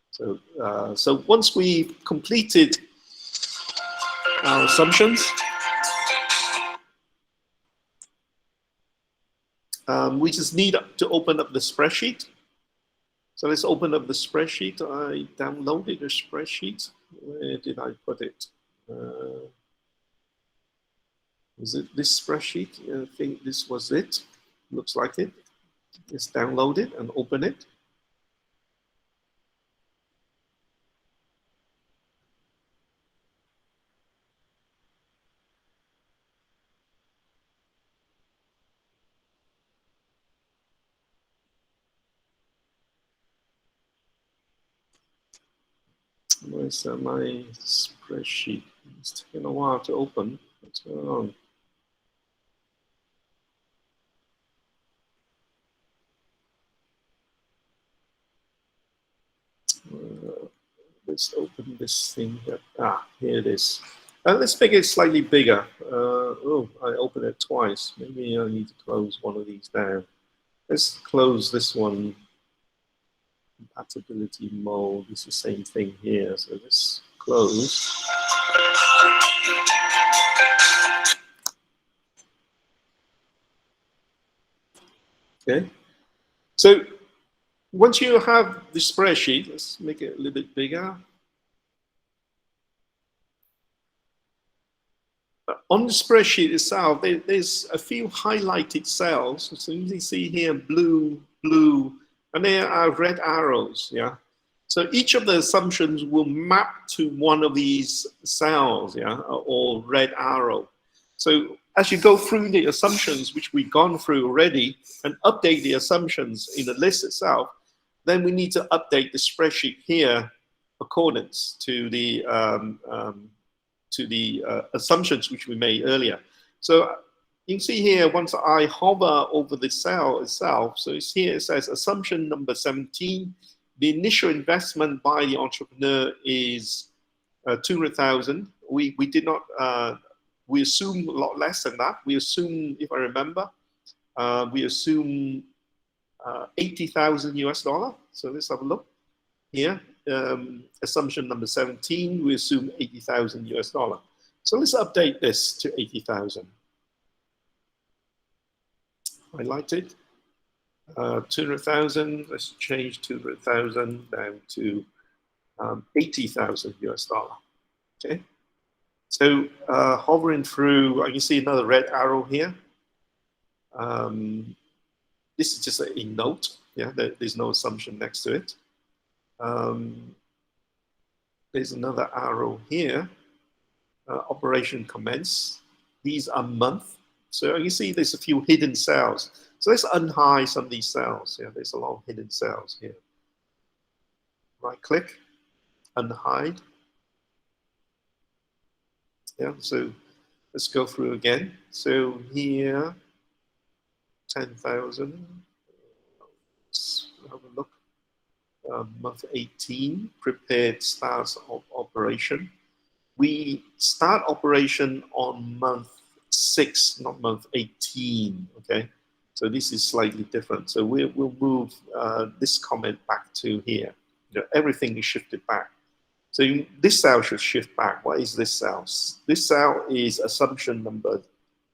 A: So, so once we've completed our assumptions, we just need to open up the spreadsheet. So let's open up the spreadsheet. I downloaded the spreadsheet. Where did I put it? Was it this spreadsheet? I think this was it. looks like it. Let's download it and open it. Where's my spreadsheet? It's taking a while to open. What's going on? Let's open this thing here. Ah, here it is. Let's make it slightly bigger. Oh, I opened it twice. Maybe I need to close one of these down. Let's close this one. Compatibility mode. It's the same thing here. So let's close. Okay. So once you have the spreadsheet, let's make it a little bit bigger. On the spreadsheet itself, there's a few highlighted cells. So you can see here blue, blue, and there are red arrows. Yeah. So each of the assumptions will map to one of these cells, yeah, or red arrow. So as you go through the assumptions, which we've gone through already, and update the assumptions in the list itself, then we need to update the spreadsheet here accordance to the assumptions which we made earlier. So you can see here, once I hover over the cell itself, so it's here, it says assumption number 17, the initial investment by the entrepreneur is 200,000. We did not, we assume a lot less than that. We assume, if I remember, we assume 80,000 US dollar. So let's have a look here. Assumption number 17, we assume 80,000 US dollar. So let's update this to 80,000. Highlight it. 200,000, let's change 200,000 down to 80,000 US dollar. Okay. So hovering through, I can see another red arrow here. This is just a note. Yeah, there's no assumption next to it. There's another arrow here. Operation commence. These are month. So you see there's a few hidden cells. So let's unhide some of these cells. Yeah, there's a lot of hidden cells here. Right click, unhide. Yeah, so let's go through again. So here, 10,000. Let's have a look. Month 18, prepared starts of operation. We start operation on month 6, not month 18, okay? So this is slightly different. So we'll move this comment back to here. You know, everything is shifted back. So this cell should shift back. What is this cell? This cell is assumption number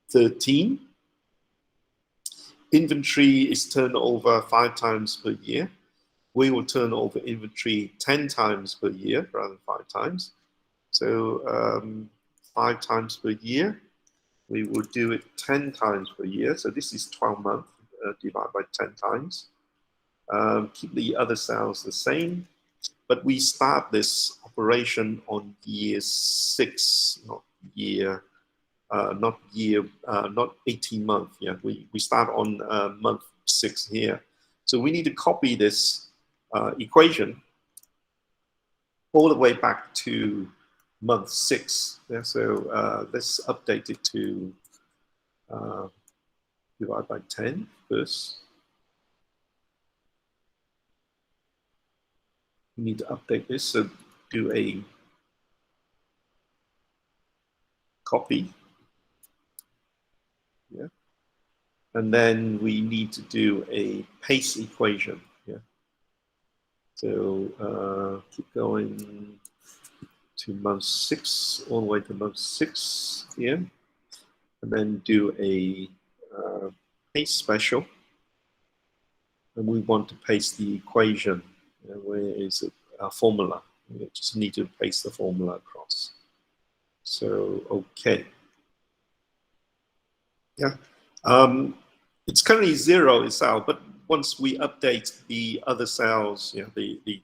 A: 13. Inventory is turned over 5 times per year. We will turn over inventory 10 times per year rather than 5 times. So 5 times per year. We will do it 10 times per year. So this is 12 months divided by 10 times. Keep the other cells the same. But we start this operation on year 6, not 18 months. Yeah, we start on month 6 here. So we need to copy this equation all the way back to month 6. Yeah, so let's update it to divide by 10 first. We need to update this, so do a copy. Yeah. And then we need to do a paste equation. Yeah. So keep going to month 6, all the way to month 6 here. And then do a paste special. And we want to paste the equation. Where is it? Formula. We just need to paste the formula across. So, okay. Yeah. It's currently 0 itself, but once we update the other cells, you know, the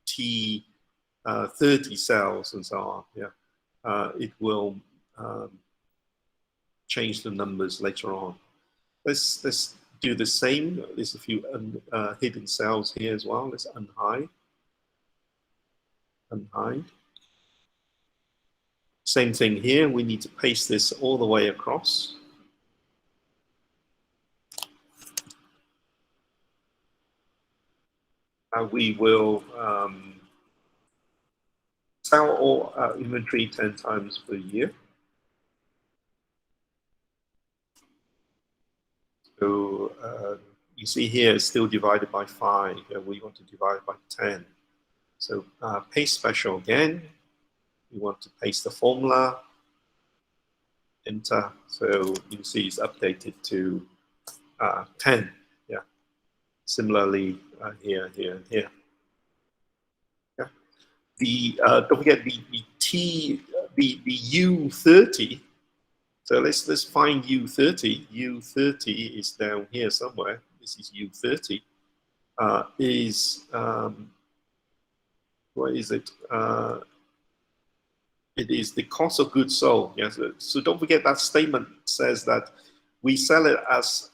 A: T30 cells and so on, yeah, it will change the numbers later on. Let's do the same. There's a few hidden cells here as well. Let's unhide. Same thing here. We need to paste this all the way across. We will sell all our inventory 10 times per year. So you see here it's still divided by 5. We want to divide it by 10. So paste special again. We want to paste the formula. Enter. So you can see it's updated to 10. Yeah. Similarly here, here, and here. Yeah. Don't forget the U30. So let's find U30. U30 is down here somewhere. This is U30. What is it? It is the cost of goods sold. Yes. So don't forget that statement says that we sell it as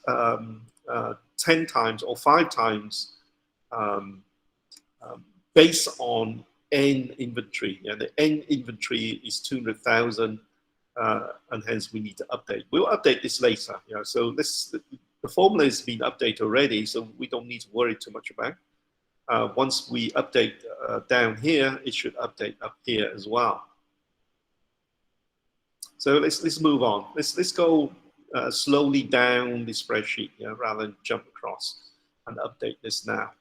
A: 10 times or 5 times based on N inventory. And the N inventory is 200,000, and hence we need to update. We'll update this later. Yeah. So the formula has been updated already, so we don't need to worry too much about it. Once we update down here, it should update up here as well. So let's move on. Let's go slowly down the spreadsheet, yeah, rather than jump across, and update this now.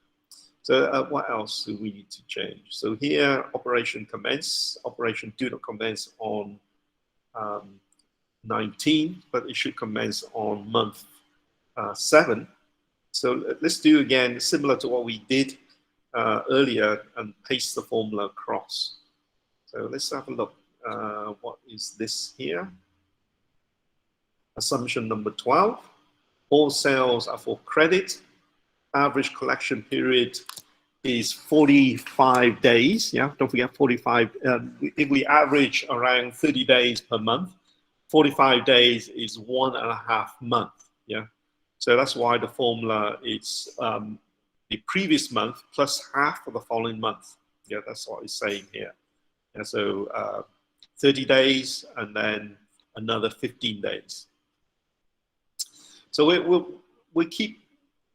A: So what else do we need to change? So here, operation commence. Operation do not commence on 19, but it should commence on month 7. So let's do again similar to what we did earlier and paste the formula across. So let's have a look. What is this here? Assumption number 12. All sales are for credit. Average collection period is 45 days. Yeah, don't forget 45. If we average around 30 days per month, 45 days is 1.5 months. Yeah, so that's why the formula is the previous month plus half of the following month. Yeah, that's what it's saying here. Yeah, so 30 days and then another 15 days. So we keep,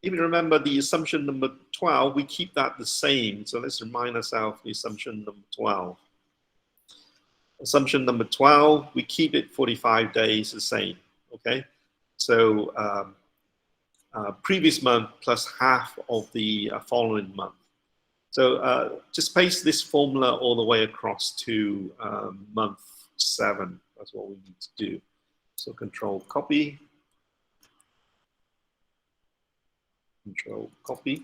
A: if you remember the assumption number 12, we keep that the same. So let's remind ourselves the assumption number 12. Assumption number 12, we keep it 45 days the same, okay? So previous month plus half of the following month. So just paste this formula all the way across to month 7. That's what we need to do. So control copy. Control copy.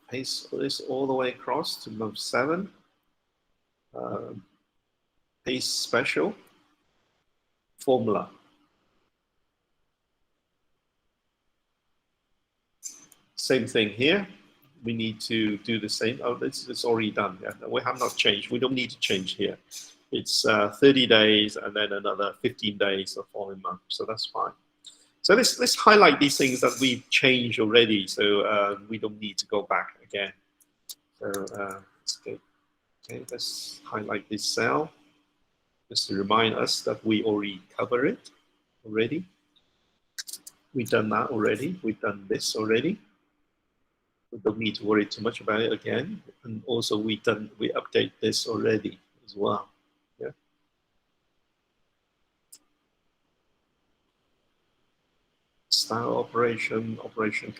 A: Paste this all the way across to month 7. Paste special. Formula. Same thing here. We need to do the same. Oh, it's already done. Yeah, we have not changed. We don't need to change here. It's 30 days and then another 15 days the following month. So that's fine. So let's highlight these things that we've changed already. So we don't need to go back again. So let's go. Okay, let's highlight this cell just to remind us that we already cover it already. We've done that already. We've done this already. We don't need to worry too much about it again. And also we update this already as well. Yeah. Style operation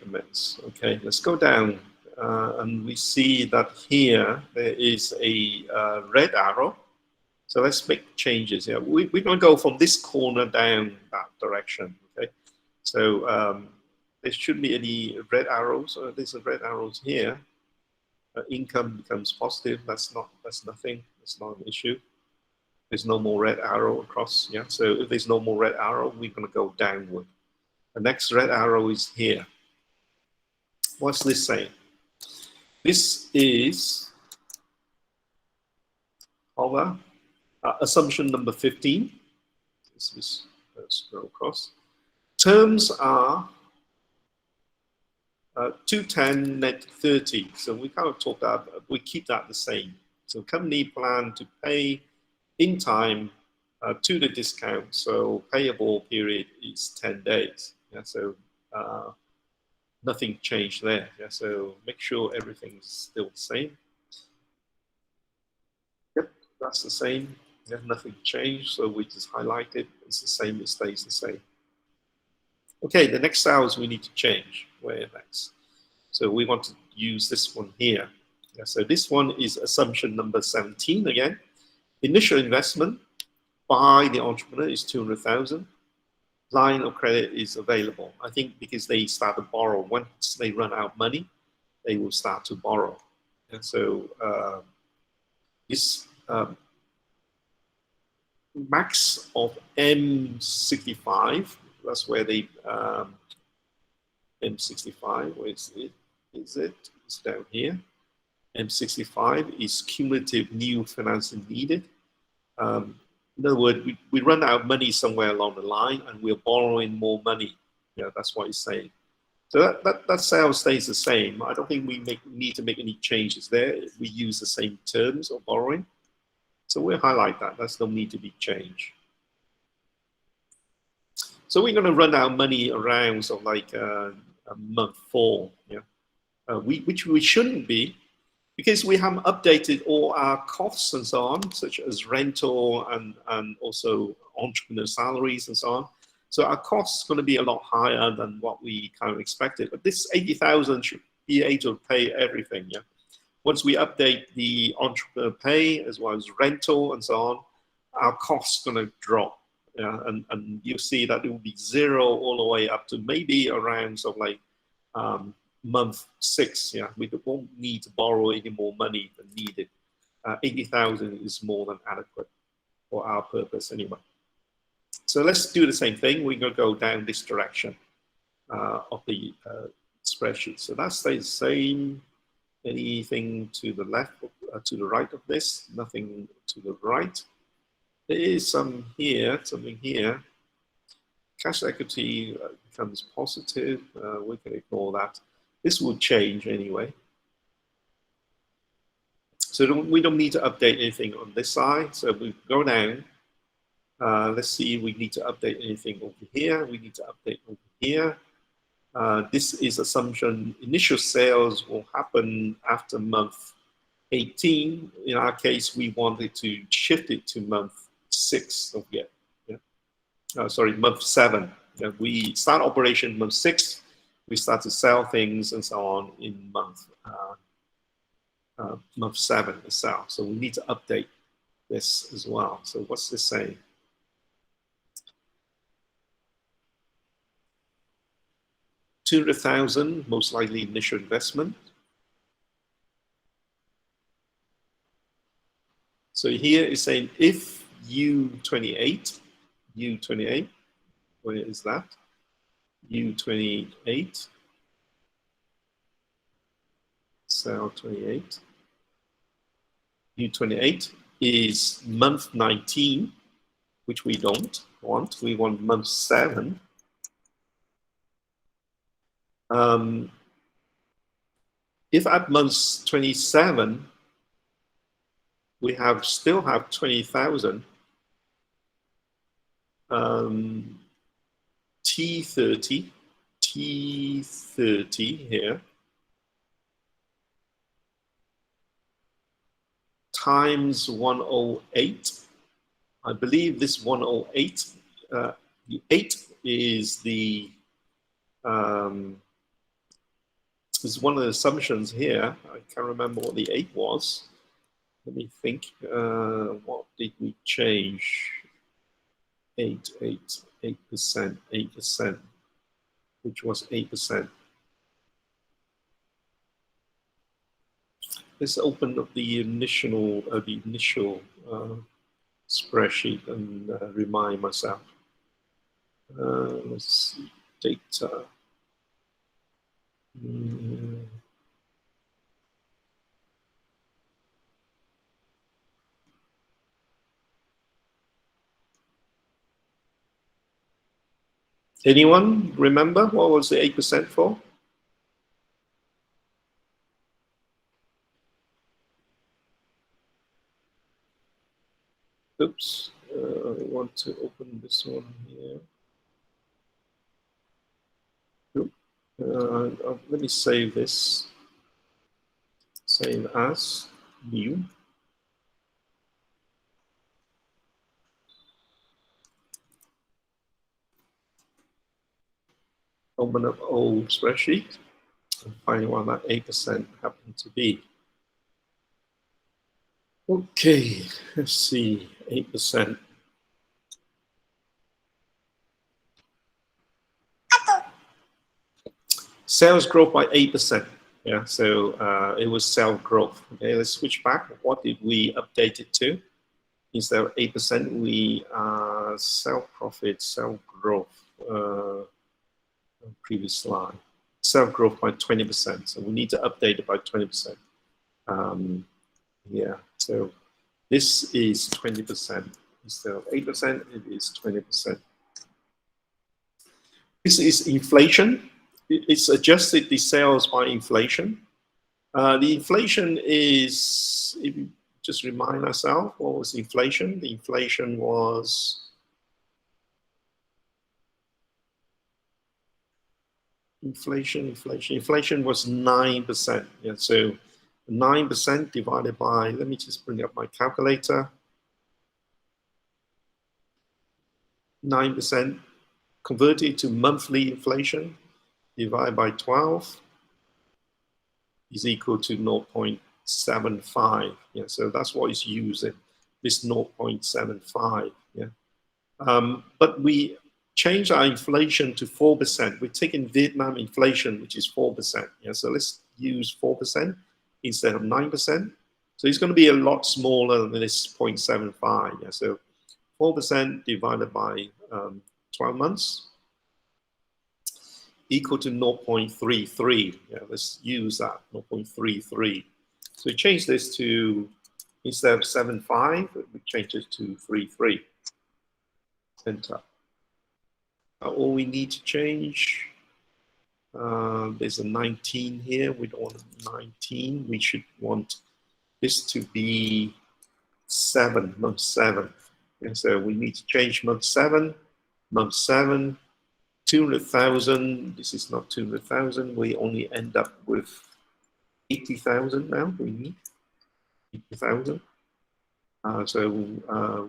A: commence. Okay, let's go down. And we see that here there is a red arrow. So let's make changes here. We're going to go from this corner down that direction. Okay, so there shouldn't be any red arrows. There's a red arrows here. Income becomes positive. That's nothing. That's not an issue. There's no more red arrow across. Yeah. So if there's no more red arrow, we're going to go downward. The next red arrow is here. What's this saying? This is our assumption number 15. This is, let's go across. Terms are 210 net 30. So we kind of talk that, we keep that the same. So company plan to pay in time to the discount. So payable period is 10 days. Yeah, so nothing changed there. Yeah, so make sure everything's still the same. Yep, that's the same. Yeah, nothing changed. So we just highlight it. It's the same. It stays the same. Okay, the next cells we need to change. Where next? So we want to use this one here. Yeah, so this one is assumption number 17 again. Initial investment by the entrepreneur is 200,000. Line of credit is available. I think because they start to borrow. Once they run out of money, they will start to borrow. And so this max of M65, that's where they, M65, where is it? It's down here. M65 is cumulative new financing needed. In other words, we run out of money somewhere along the line and we're borrowing more money. Yeah, that's what it's saying. So that sale stays the same. I don't think we need to make any changes there. We use the same terms of borrowing. So we'll highlight that. That's no need to be changed. So we're going to run out of money around sort of like month 4, yeah, which we shouldn't be, because we haven't updated all our costs and so on, such as rental and also entrepreneur salaries and so on. So our costs are going to be a lot higher than what we kind of expected. But this 80,000 should be able to pay everything. Yeah. Once we update the entrepreneur pay as well as rental and so on, our costs are going to drop. Yeah, and you'll see that it will be 0 all the way up to maybe around sort of like month 6. Yeah, we won't need to borrow any more money than needed. 80,000 is more than adequate for our purpose anyway. So let's do the same thing. We're going to go down this direction of the spreadsheet. So that stays the same. Anything to the left, to the right of this? Nothing to the right. There is something here. Cash equity becomes positive. We can ignore that. This will change anyway. So we don't need to update anything on this side. So we go down. Let's see if we need to update anything over here. We need to update over here. This is assumption initial sales will happen after month 18. In our case, we wanted to shift it to month 6 of yet. Yeah. Sorry, month 7. Yeah, we start operation month 6. We start to sell things and so on in month 7 itself. So we need to update this as well. So what's this saying? $200,000, most likely initial investment. So here is saying if U28, where is that? U28, cell 28. U28 is month 19, which we don't want. We want month 7. If at month 27, we still have 20,000, T30 here, times 108. I believe this 108, the 8 is the is one of the assumptions here. I can't remember what the 8 was. Let me think. What did we change? 8%, which was 8%. Let's open up the initial spreadsheet and remind myself. Let's see. data. Anyone remember what was the 8% for? Oops, I want to open this one here. Let me save this. Save as new. Open up old spreadsheet and find what that 8% happened to be. Okay, let's see, 8%. Sales growth by 8%. Yeah, so it was sales growth. Okay, let's switch back. What did we update it to? Instead of 8%, we sell profit, sell growth. Previous slide. Sell growth by 20%. So we need to update it by 20%. Yeah, so this is 20%. Instead of 8%, it is 20%. This is inflation. It's adjusted the sales by inflation. The inflation is, if you just remind ourselves, what was inflation? The inflation was inflation was 9%. Yeah, so 9% divided by, let me just bring up my calculator. 9% converted to monthly inflation divided by 12 is equal to 0.75. Yeah, so that's what is using, this 0.75. Yeah, but we change our inflation to 4%. We're taking Vietnam inflation, which is 4%. Yeah, so let's use 4% instead of 9%. So it's going to be a lot smaller than this 0.75. Yeah, so 4% divided by 12 months equal to 0.33. Yeah, let's use that, 0.33. So we change this to, instead of 7.5, we change it to 3.3. Enter. All we need to change, there's a 19 here. We don't want 19. We should want this to be 7, month 7. And so we need to change month 7. Month 7, 200,000. This is not 200,000. We only end up with 80,000 now. We need 80,000. So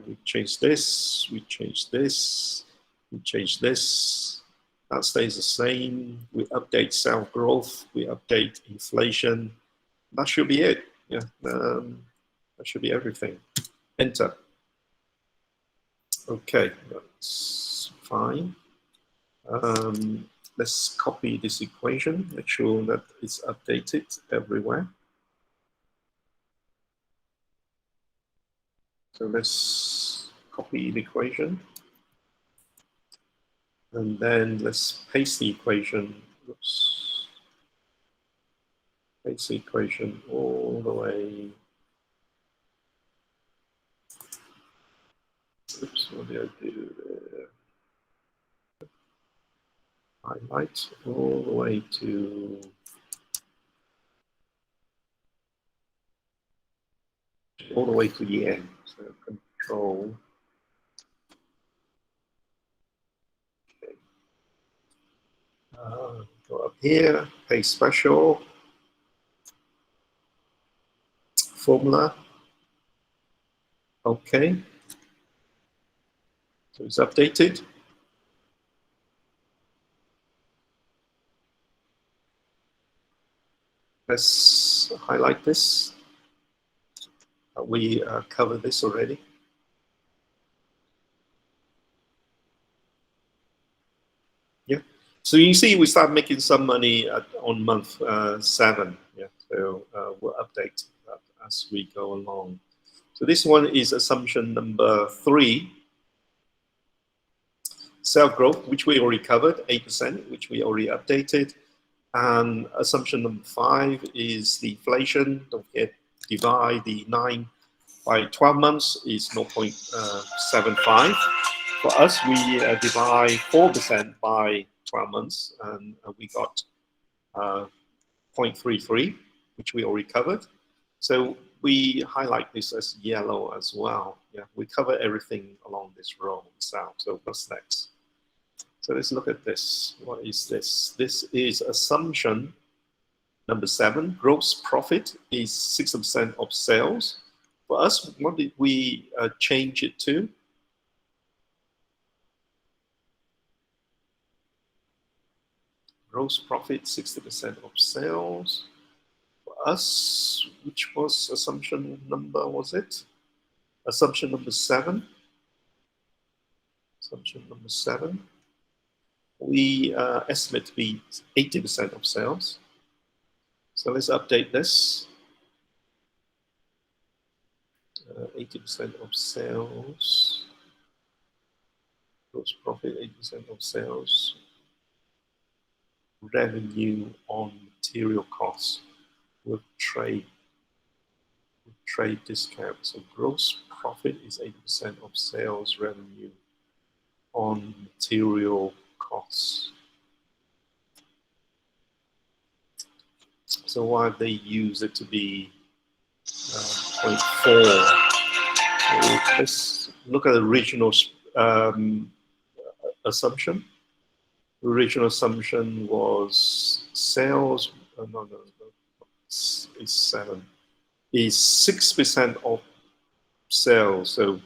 A: we change this. We change this. We change this. That stays the same. We update sales growth. We update inflation. That should be it. Yeah, that should be everything. Enter. Okay, that's fine. Let's copy this equation. Make sure that it's updated everywhere. So let's copy the equation. And then let's paste the equation. Oops. Paste the equation all the way. Oops, what did I do there? Highlight all the way to the end. So control. Okay. Go up here, paste special, formula. Okay. So it's updated. Let's highlight this. We covered this already. Yeah. So you see, we start making some money on month 7. Yeah. So we'll update that as we go along. So this one is assumption number 3. Sales growth, which we already covered, 8%, which we already updated. And assumption number 5 is the inflation. Don't forget, divide the 9 by 12 months is 0.75. For us, we divide 4% by 12 months, and we got 0.33, which we already covered. So we highlight this as yellow as well. Yeah, we cover everything along this row itself. So what's next? So let's look at this. What is this? This is assumption number 7. Gross profit is 6% of sales. For us, what did we change it to? Gross profit, 60% of sales. For us, which was assumption number, was it? Assumption number 7. Assumption number 7. We estimate to be 80% of sales. So let's update this. 80% of sales. Gross profit, 80% of sales. Revenue on material costs with trade discount. So gross profit is 80% of sales revenue on material costs. So why they use it to be 0.4? Let's look at the original assumption. The original assumption was sales. No, it's 7. Is 6% of sales. So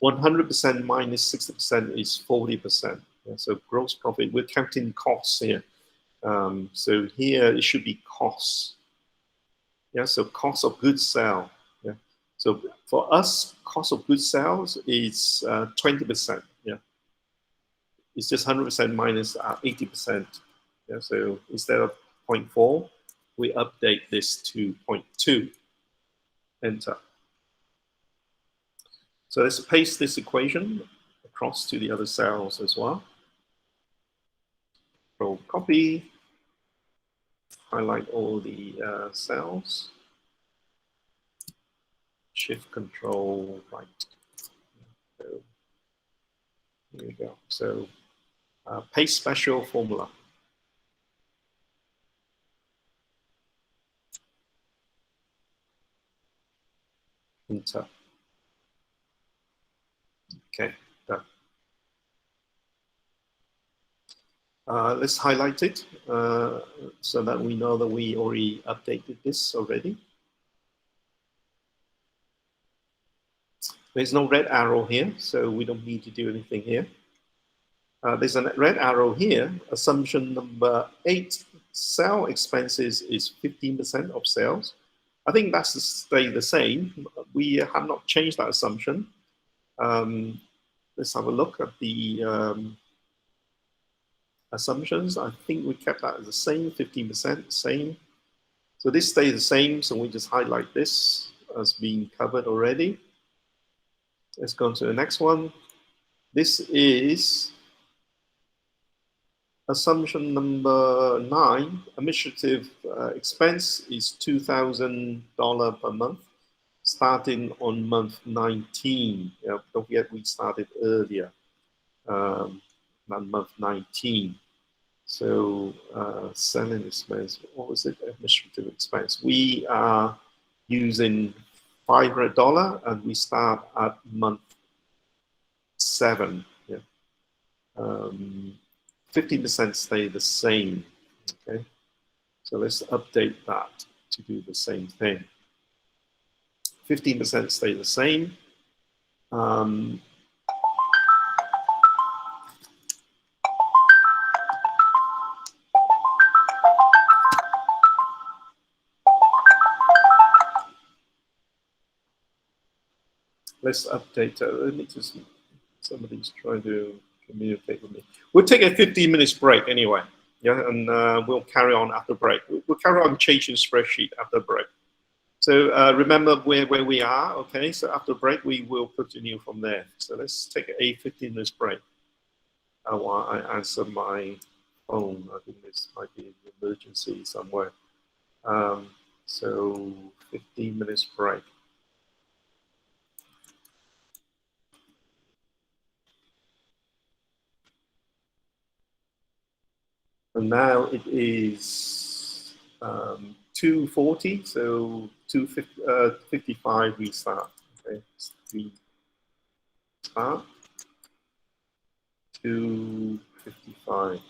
A: 100% minus 60% is 40%. Yeah, so gross profit, we're counting costs here. So here it should be costs. Yeah, so cost of goods sold. Yeah, so for us, cost of goods sales is 20%. Yeah, it's just 100% minus 80%. Yeah, so instead of 0.4, we update this to 0.2. Enter. So let's paste this equation across to the other cells as well. Control copy, highlight all the cells, shift control right. So here we go. So paste special formula. Enter. Okay, done. Let's highlight it so that we know that we already updated this already. There's no red arrow here, so we don't need to do anything here. There's a red arrow here. Assumption number 8, sale expenses is 15% of sales. I think that's to stay the same. We have not changed that assumption. Let's have a look at the assumptions. I think we kept that as the same, 15%, same. So this stays the same, so we just highlight this as being covered already. Let's go on to the next one. This is assumption number 9. Administrative expense is $2,000 per month, starting on month 19. Yeah, don't forget we started earlier than month 19. So selling expense, what was it? Administrative expense. We are using $500 and we start at month 7. Yeah. 15% stay the same. Okay. So let's update that to do the same thing. 15% stay the same. Let's update. Let me just, somebody's trying to communicate with me. We'll take a 15 minutes break anyway. Yeah, and we'll carry on after break. We'll carry on changing spreadsheet after break. So remember where we are, okay? So after break, we will continue from there. So let's take a 15 minutes break. while I answer my phone. I think this might be an emergency somewhere. So 15 minutes break. And now it is 2:40, so 2:55 we start. Okay, we start 2:55.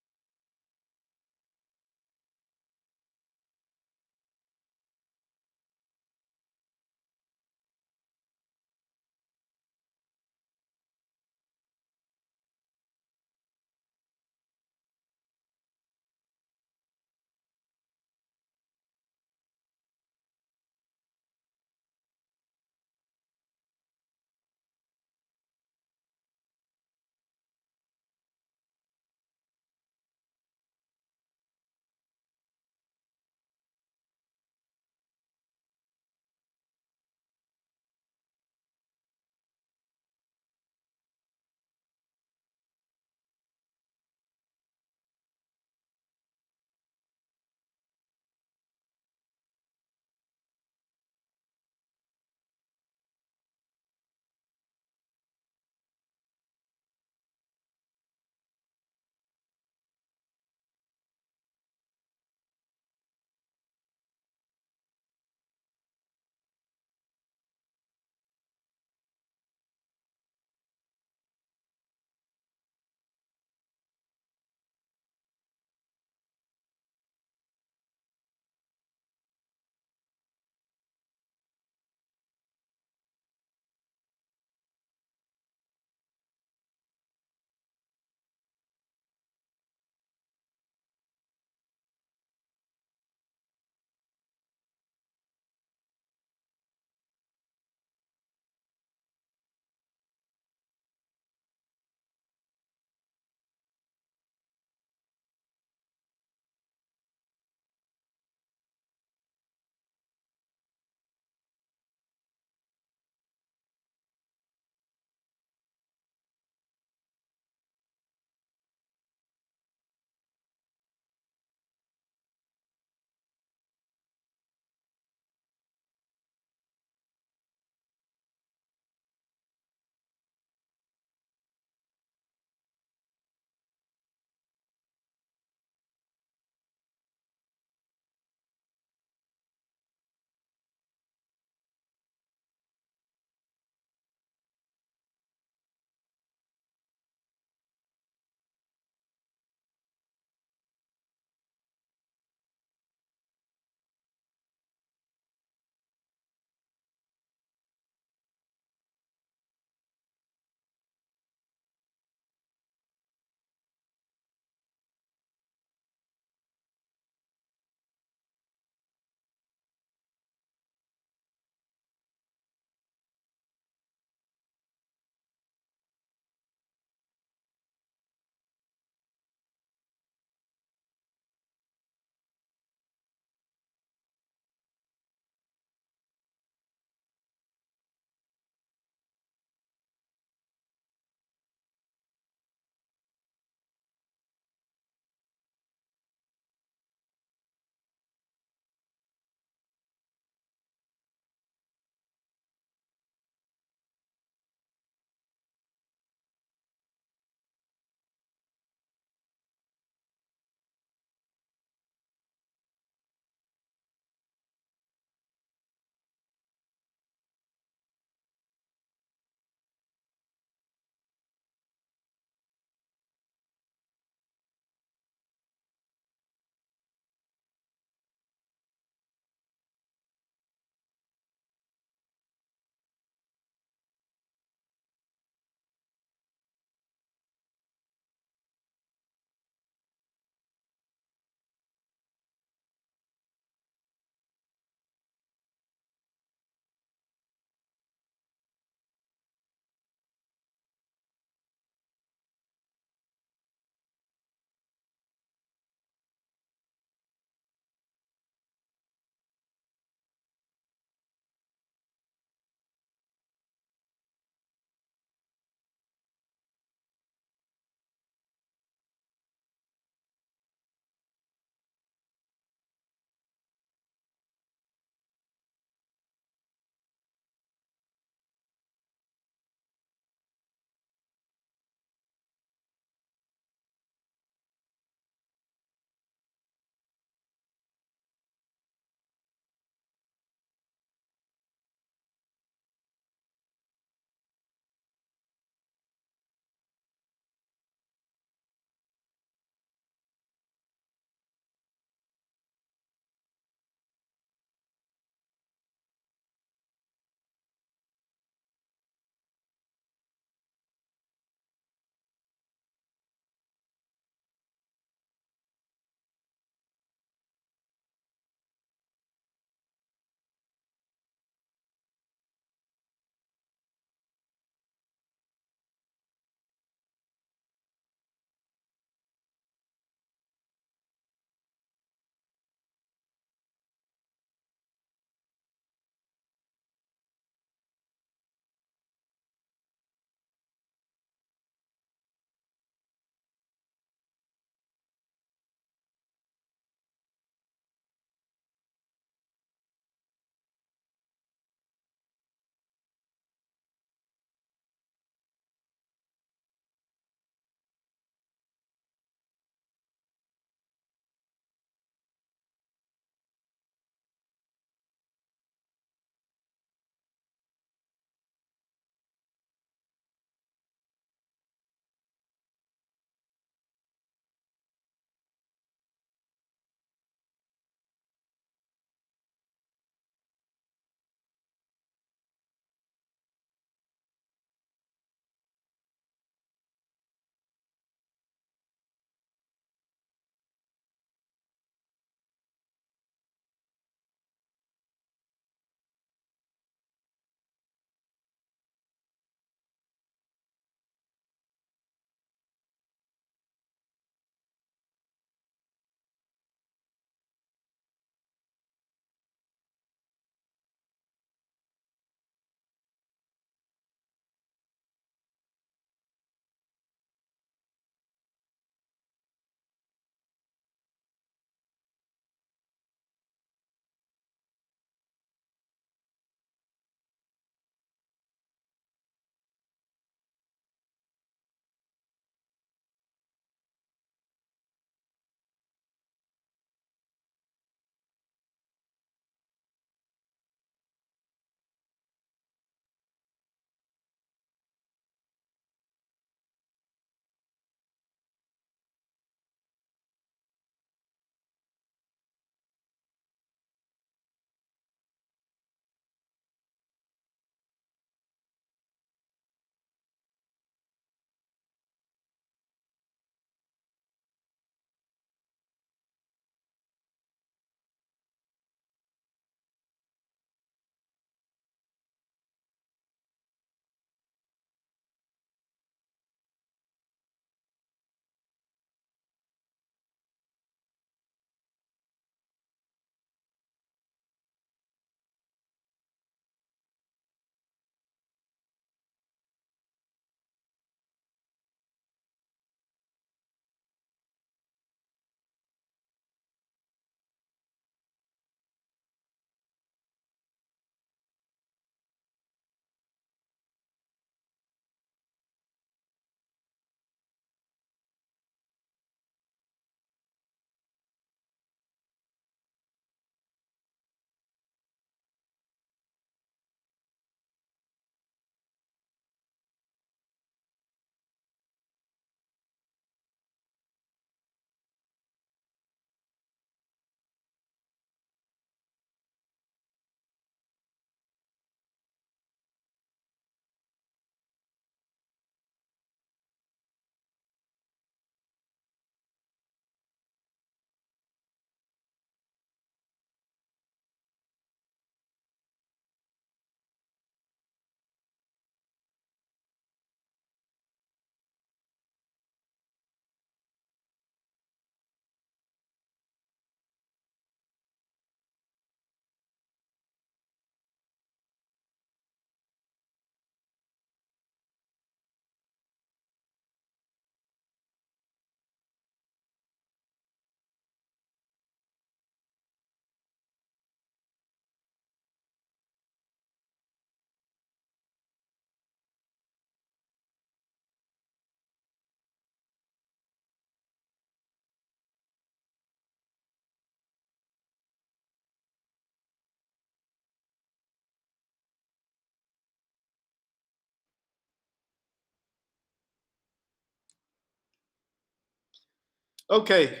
A: Okay,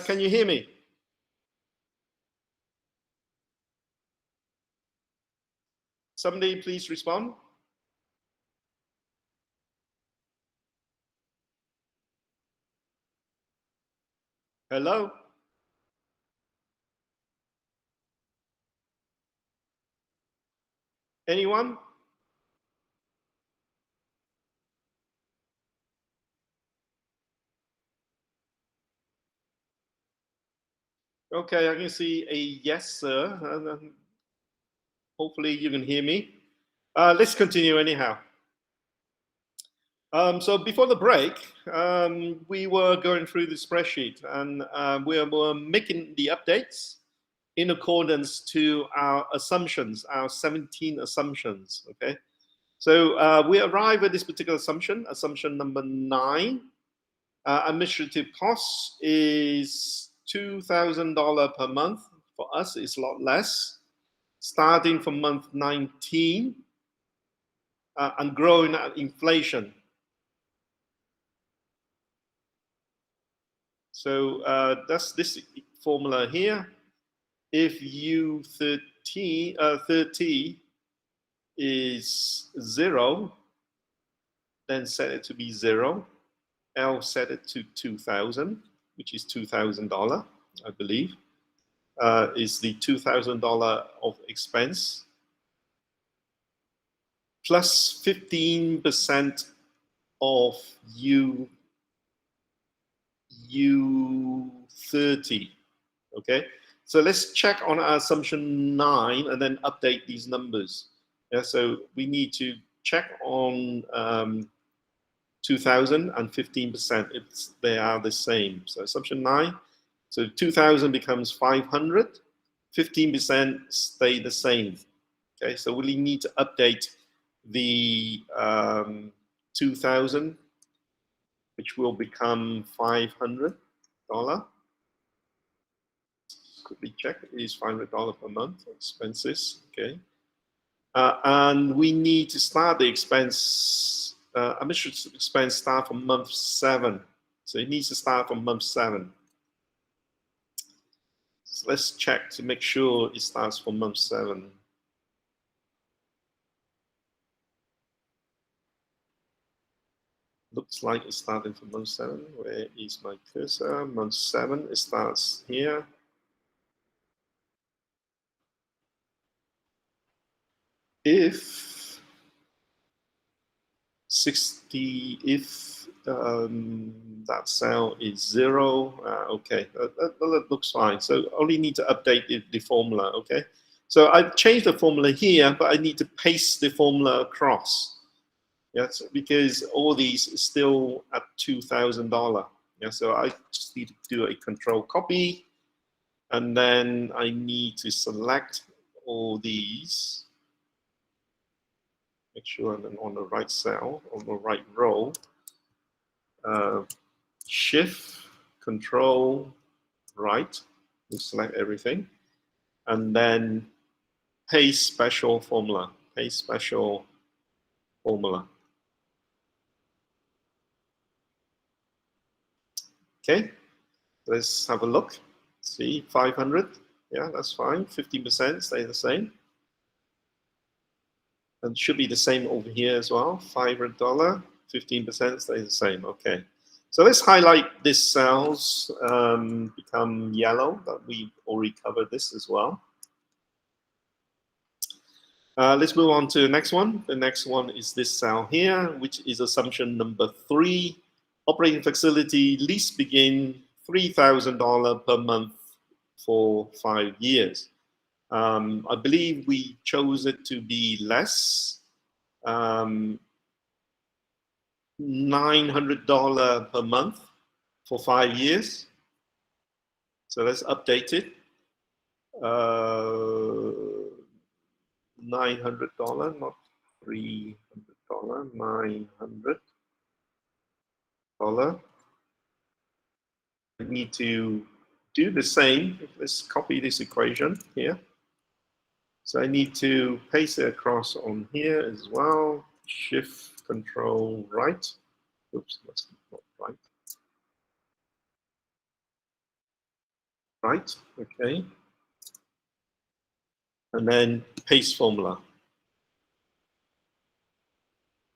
A: can you hear me? Somebody please respond. Hello? Anyone? Okay, I can see a yes, sir. Hopefully you can hear me. Let's continue anyhow. So before the break, we were going through the spreadsheet and we were making the updates in accordance to our assumptions, our 17 assumptions, okay? So we arrive at this particular assumption, assumption number 9. Administrative costs is $2,000 per month. For us, it's a lot less. Starting from month 19 and growing at inflation. So that's this formula here. If U30 is 0, then set it to be 0. L set it to 2,000, which is $2,000, I believe, is the $2,000 of expense, plus 15% of U30. Okay, so let's check on our assumption 9 and then update these numbers. Yeah, so we need to check on 2,000 and 15%. They are the same. So assumption 9. So 2,000 becomes 500. 15% stay the same. Okay, so we need to update the 2,000, which will become $500. Quickly check, it is $500 per month expenses. Okay, and we need to start the expense. Administrative expense start from month 7, so it needs to start from month 7. So let's check to make sure it starts from month 7. Looks like it's starting from month 7. Where is my cursor? Month 7. It starts here. If 60, if that cell is 0, okay, that looks fine. So only need to update the formula, okay? So I've changed the formula here, but I need to paste the formula across. Yes, because all these is still at $2,000. Yeah, so I just need to do a control copy, and then I need to select all these. Make sure I'm on the right cell, on the right row. Shift, Control, right. We select everything, and then paste special formula. Paste special formula. Okay, let's have a look. See, 500. Yeah, that's fine. 15% stay the same. And should be the same over here as well. $500, 15% stays the same. Okay. So let's highlight these cells, become yellow, but we already covered this as well. Let's move on to the next one. The next one is this cell here, which is assumption number 3. Operating facility lease begin $3,000 per month for 5 years. I believe we chose it to be less. $900 per month for 5 years. So let's update it. $900, not $300. $900. I need to do the same. Let's copy this equation here. So I need to paste it across on here as well. Shift, Control, right. Oops, that's not right. right? Okay. And then paste formula.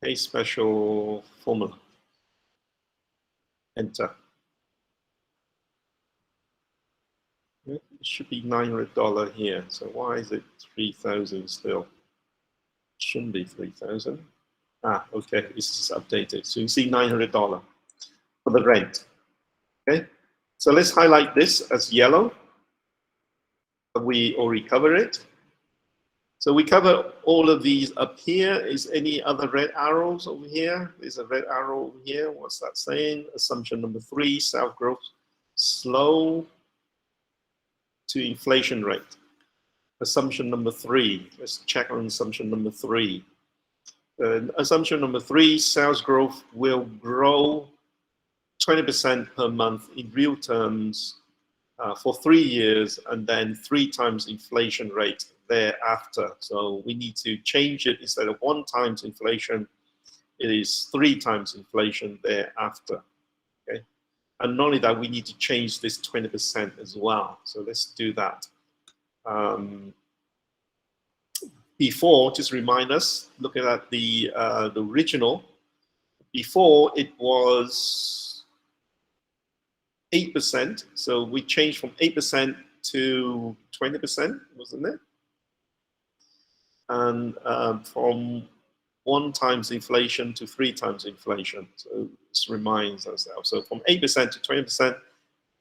A: Paste special formula. Enter. It should be $900 here. So why is it 3,000 still? Shouldn't be 3,000. Ah, okay, this is updated. So you see $900 for the rent. Okay, so let's highlight this as yellow. We already covered it. So we cover all of these up here. Is any other red arrows over here? There's a red arrow over here. What's that saying? Assumption number 3, South growth slow to inflation rate. Assumption number 3. Let's check on assumption number 3. Assumption number 3, sales growth will grow 20% per month in real terms for 3 years, and then 3 times inflation rate thereafter. So we need to change it. Instead of 1 times inflation, it is 3 times inflation thereafter. Okay, and not only that, we need to change this 20% as well. So let's do that. Before, just remind us, looking at the original, before it was 8%. So we changed from 8% to 20%, wasn't it? And from 1 times inflation to 3 times inflation. So this reminds ourselves. So from 8% to 20%,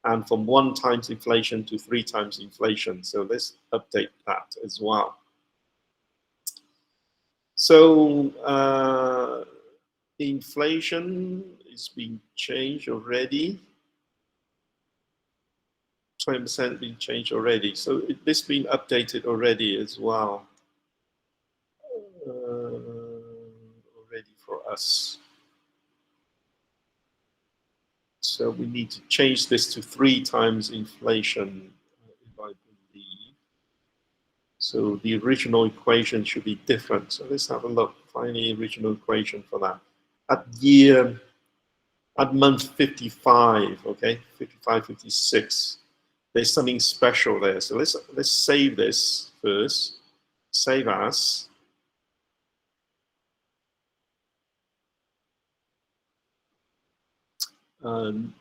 A: and from 1 times inflation to 3 times inflation. So let's update that as well. So inflation is being changed already. 20% being changed already. So this been updated already as well. Already for us. So we need to change this to 3 times inflation, if I believe. So the original equation should be different. So let's have a look, find the original equation for that. At month 55, okay, 55, 56, there's something special there. So let's save this first, save as.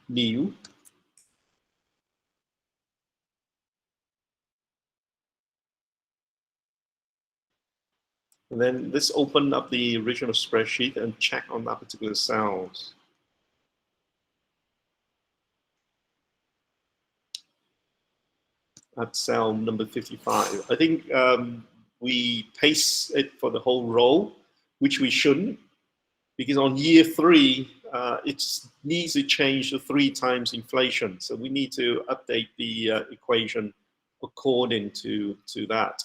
A: New. And then let's open up the original spreadsheet and check on that particular cells. At cell number 55. I think we paste it for the whole row, which we shouldn't, because on year 3, it needs to change to 3 times inflation. So we need to update the equation according to that.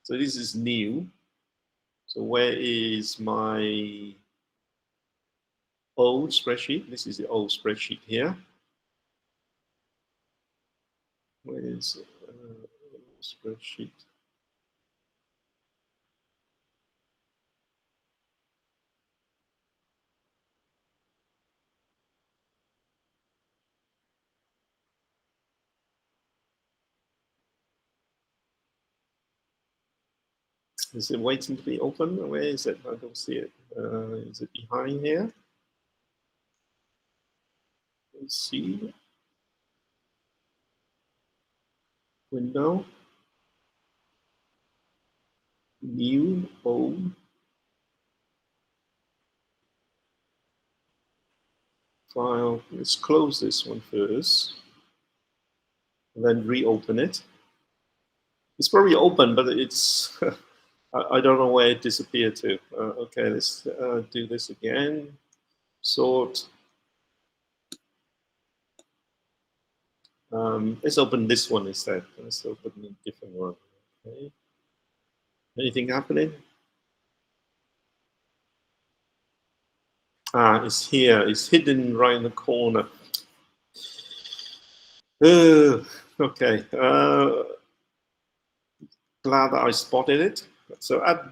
A: So this is new. So where is my old spreadsheet? This is the old spreadsheet here. Where is spreadsheet? Is it waiting to be open? Where is it? I don't see it. Is it behind here? Let's see. Window. New, old. File. Let's close this one first. And then reopen it. It's probably open, but it's I don't know where it disappeared to. Okay, let's do this again. Sort. Let's open this one instead. Let's open a different one. Okay. Anything happening? Ah, it's here. It's hidden right in the corner. Okay. Glad that I spotted it. So at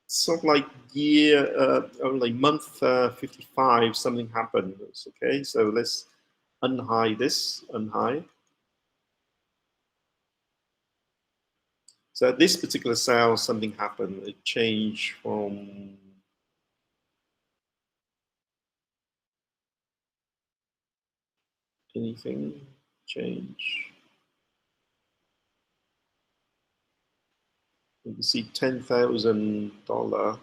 A: sort of like like month 55, something happened. Okay, so let's unhide this. Unhide. So at this particular cell, something happened. It changed from anything change. You can see $10,000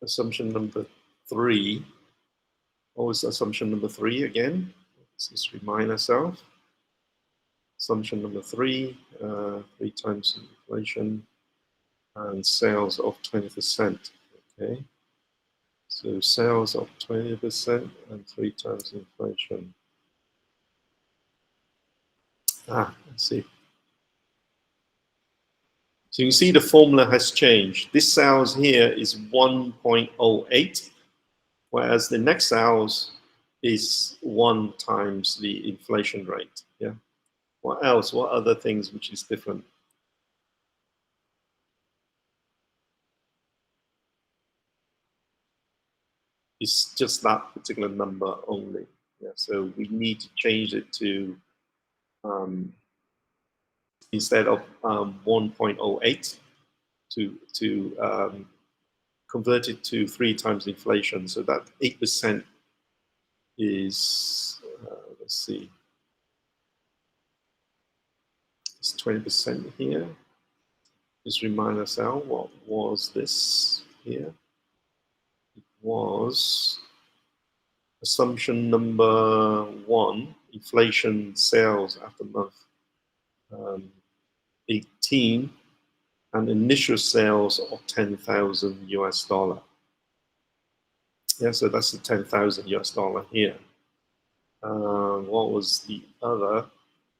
A: assumption number 3. What was assumption number 3 again? Let's just remind ourselves. Assumption number 3, 3 times inflation and sales of 20%. Okay, so sales of 20% and 3 times inflation. Let's see. So you can see the formula has changed. This sales here is 1.08, whereas the next sales is 1 times the inflation rate. Yeah. What else? What other things which is different? It's just that particular number only. Yeah. So we need to change it to instead of 1.08 to convert it to 3 times inflation. So that 8% is let's see. It's 20% here. Just remind ourselves, what was this here? It was assumption number 1, inflation sales after month 18, and initial sales of 10,000 US dollar. Yeah, so that's the 10,000 US dollar here. What was the other?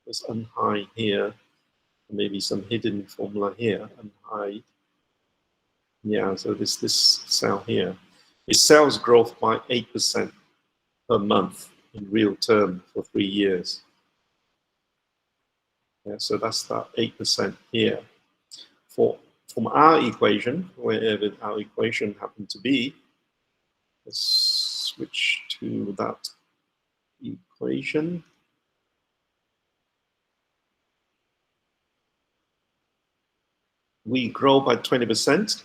A: Let's unhide here. Maybe some hidden formula here, unhide. Yeah, so this cell here, it sales growth by 8% per month in real term for 3 years. Yeah, so that's that 8% here. From our equation, wherever our equation happened to be, let's switch to that equation. We grow by 20%.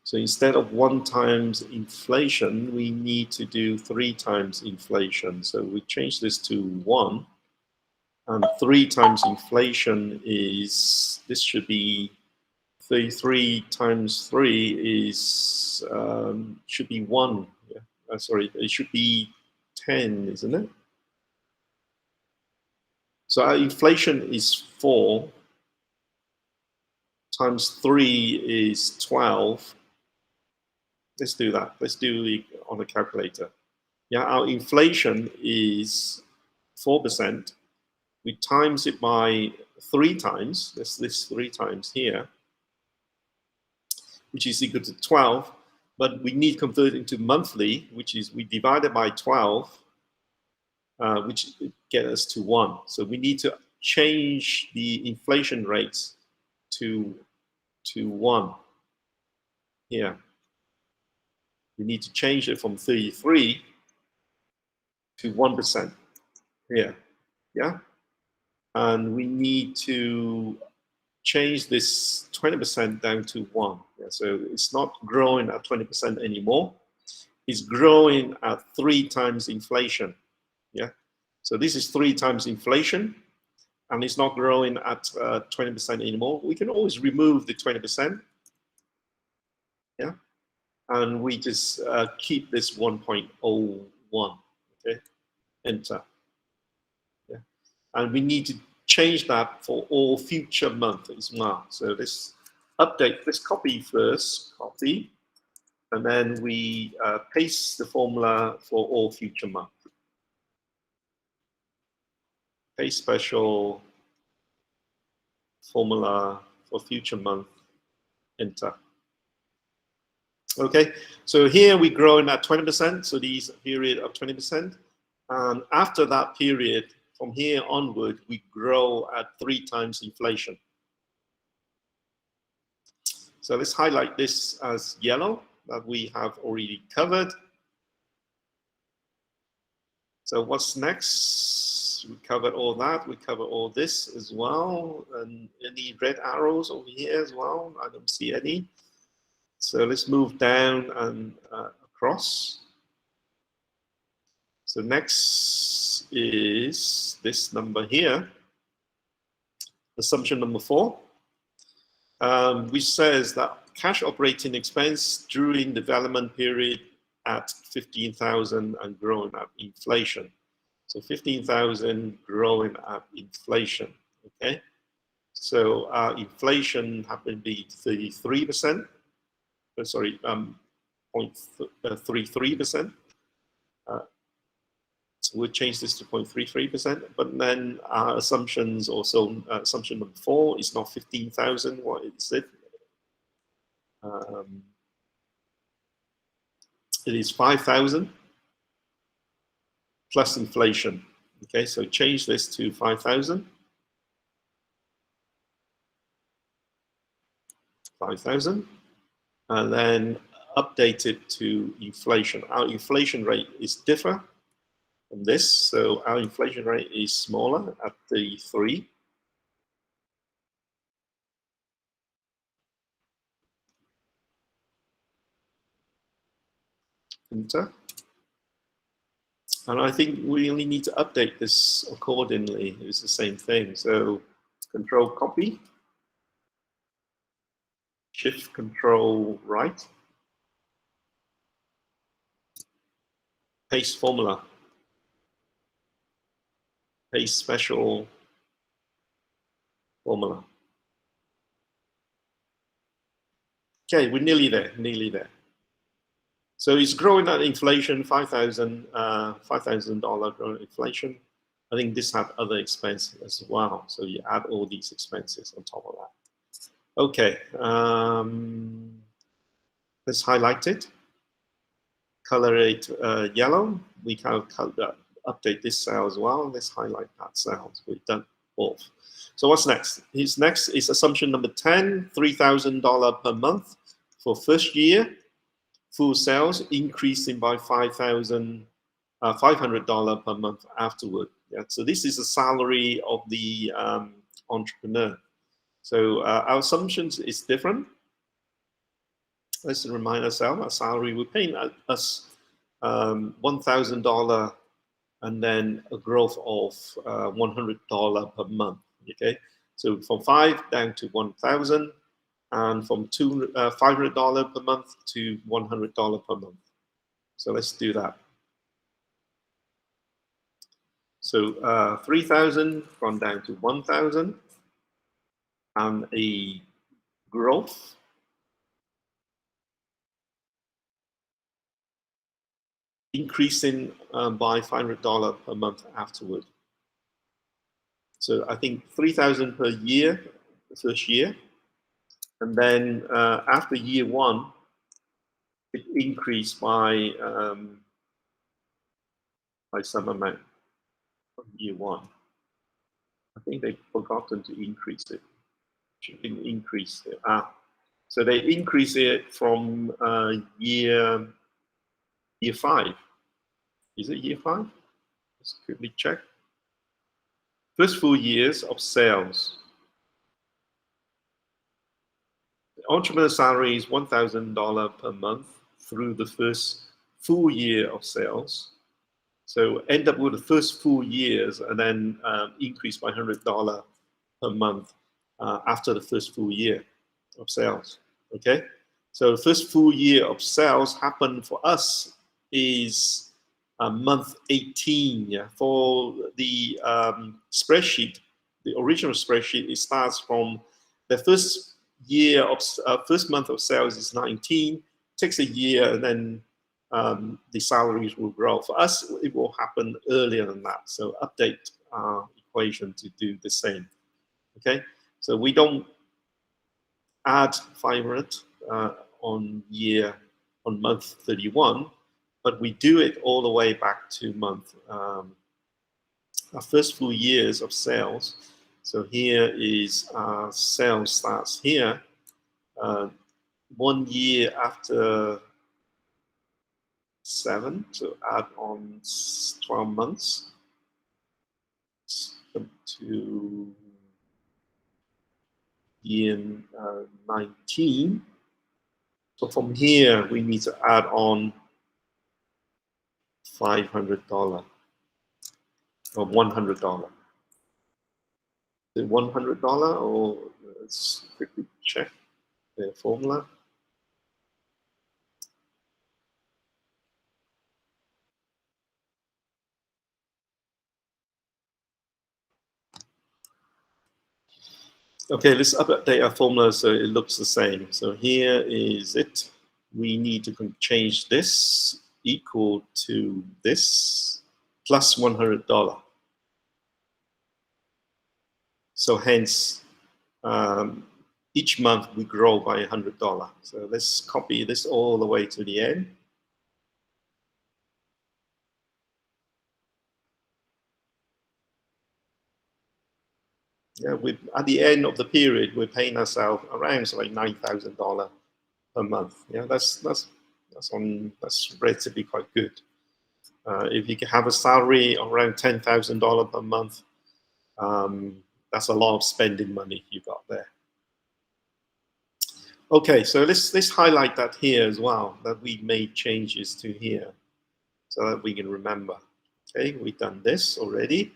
A: So instead of 1 times inflation, we need to do 3 times inflation. So we change this to 1. And 3 times inflation is, this should be 33 times 3 is, should be 1. Yeah. Sorry, it should be 10, isn't it? So our inflation is 4 times 3 is 12. Let's do that. Let's do it on a calculator. Yeah, our inflation is 4%. We times it by 3 times. This 3 times here, which is equal to 12. But we need to convert it into monthly, which is we divide it by 12, which get us to 1. So we need to change the inflation rates to 1 here. We need to change it from 33 to 1% here. Yeah. And we need to change this 20% down to 1. Yeah, so it's not growing at 20% anymore. It's growing at 3 times inflation. Yeah. So this is 3 times inflation, and it's not growing at 20% anymore. We can always remove the 20%. Yeah. And we just keep this 1.01. Okay. Enter. Yeah. And we need to change that for all future months as well. So let's update, let's copy first, copy, and then we paste the formula for all future months. Paste special formula for future month, enter. Okay, so here we're growing at 20%, so these period of 20%. And after that period, from here onward, we grow at 3 times inflation. So let's highlight this as yellow, that we have already covered. So what's next? this. We covered all that. We covered all this as well. And any red arrows over here as well? I don't see any. So let's move down and across. So next is this number here, assumption number 4, which says that cash operating expense during development period at 15,000 and growing at inflation. So 15,000 growing at inflation, okay? So inflation happened to be 33%, sorry, 0.33%. So we'll change this to 0.33%, but then our assumptions also, assumption number 4 is not 15,000, what is it? It is 5,000 plus inflation. Okay, so change this to 5,000. 5,000, and then update it to inflation. Our inflation rate is different from this, so our inflation rate is smaller at 33. Enter. And I think we only need to update this accordingly. It's the same thing. So control copy, shift control right, paste formula, paste special formula. Okay, we're nearly there, nearly there. So it's growing at inflation, $5,000 growing inflation. I think this had other expenses as well. So you add all these expenses on top of that. Okay, let's highlight it. Color it yellow. We can update this cell as well. Let's highlight that cell. So we've done both. So what's next? Next is assumption number 10, $3,000 per month for first year. Full sales increasing by $500 per month afterward. Yeah, so this is the salary of the entrepreneur. So our assumptions is different. Let's remind ourselves, our salary, we're paying us $1,000 and then a growth of $100 per month. Okay, so from 5 down to 1,000. And from $500 per month to $100 per month. So let's do that. So 3,000 gone down to 1,000, and a growth increasing by $500 per month afterward. So I think 3,000 per year, the first year. And then after year 1, it increased by some amount from year 1. I think they've forgotten to increase it. Should increase it. So they increase it from year 5. Is it year 5? Let's quickly check. First full years of sales. Entrepreneur salary is $1,000 per month through the first full year of sales. So end up with the first full years and then increase by $100 per month after the first full year of sales. Okay, so the first full year of sales happened for us is month 18. Yeah, for the spreadsheet, the original spreadsheet, it starts from the first year of first month of sales is 19, takes a year, and then the salaries will grow. For us, it will happen earlier than that. So update our equation to do the same. Okay, so we don't add 500 on month 31, but we do it all the way back to month our first full years of sales. So here is sales starts here. 1 year after 7, so add on 12 months. to year 19. So from here, we need to add on $500 or $100. Is it $100 or let's quickly check the formula. Okay, let's update our formula so it looks the same. So here is it. We need to change this equal to this plus $100. So hence, each month we grow by $100. So let's copy this all the way to the end. Yeah, at the end of the period, we're paying ourselves around like $9,000 per month. Yeah, that's relatively quite good. If you can have a salary around $10,000 per month, that's a lot of spending money you got there. Okay, so let's highlight that here as well, that we made changes to here so that we can remember. Okay, we've done this already.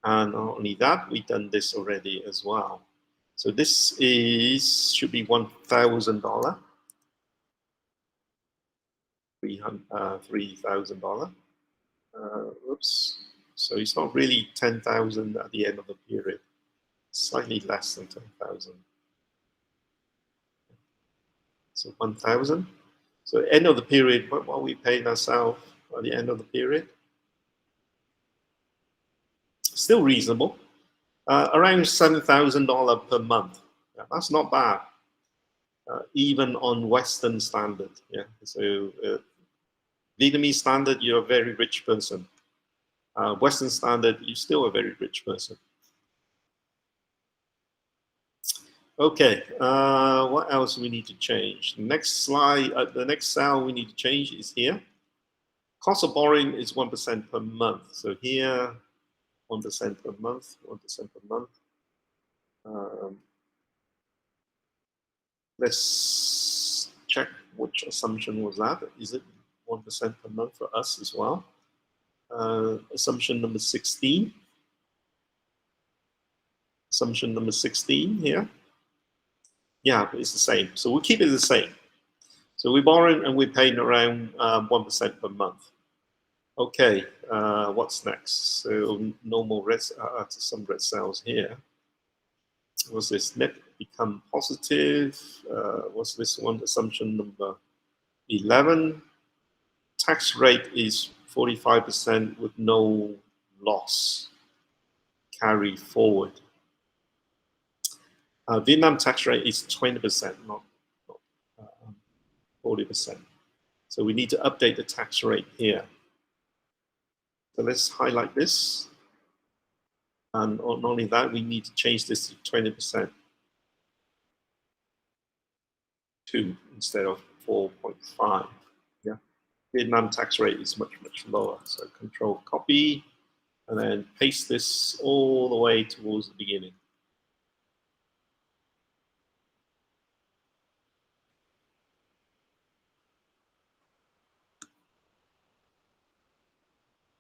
A: And not only that, we've done this already as well. So this should be $1,000, $3,000. Oops. So it's not really 10,000 at the end of the period. Slightly less than 10,000. So 1,000. So end of the period, what are we paying ourselves at the end of the period? Still reasonable. Around $7,000 per month. Yeah, that's not bad. Even on Western standard. Yeah. So Vietnamese standard, you're a very rich person. Western standard, you're still a very rich person. Okay, what else we need to change? The next slide, the next cell we need to change is here. Cost of borrowing is 1% per month. So here, 1% per month, 1% per month. Let's check which assumption was that. Is it 1% per month for us as well? Assumption number 16. Assumption number 16 here. Yeah, it's the same. So we'll keep it the same. So we're borrowing and we're paying around 1% per month. Okay, what's next? So no more red, some red cells here. What's this? Net become positive. What's this one? Assumption number 11. Tax rate is 45% with no loss carry forward. Vietnam tax rate is 20%, not 40%. So we need to update the tax rate here. So let's highlight this. And not only that, we need to change this to 20%. 2 instead of 4.5. Yeah. Vietnam tax rate is much, much lower. So control copy and then paste this all the way towards the beginning.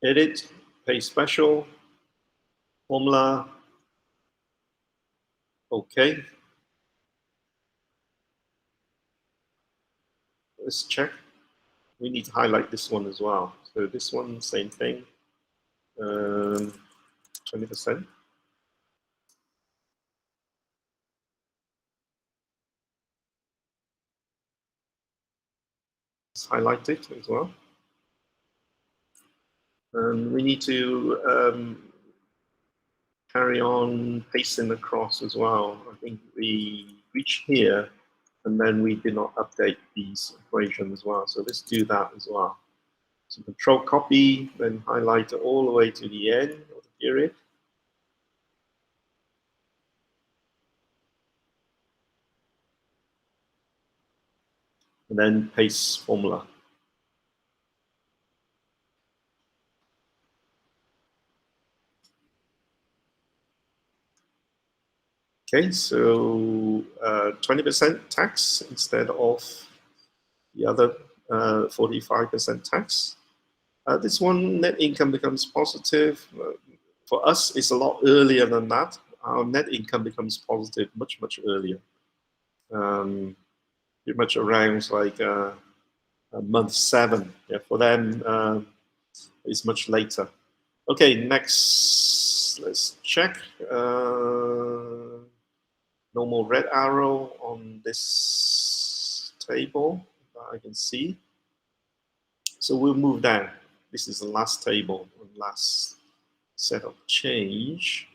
A: Edit, paste special, formula. Okay. Let's check. We need to highlight this one as well. So this one, same thing. 20%. Let's highlight it as well. And we need to carry on pasting across as well. I think we reached here and then we did not update these equations as well. So let's do that as well. So control copy, then highlight it all the way to the end of the period. And then paste formula. Okay, so 20% tax instead of the other 45% tax. This one, net income becomes positive. For us, it's a lot earlier than that. Our net income becomes positive much, much earlier. Pretty much around like month 7. Yeah, for them, it's much later. Okay, next, let's check. No more red arrow on this table I can see. So we'll move down. This is the last table, last set of change,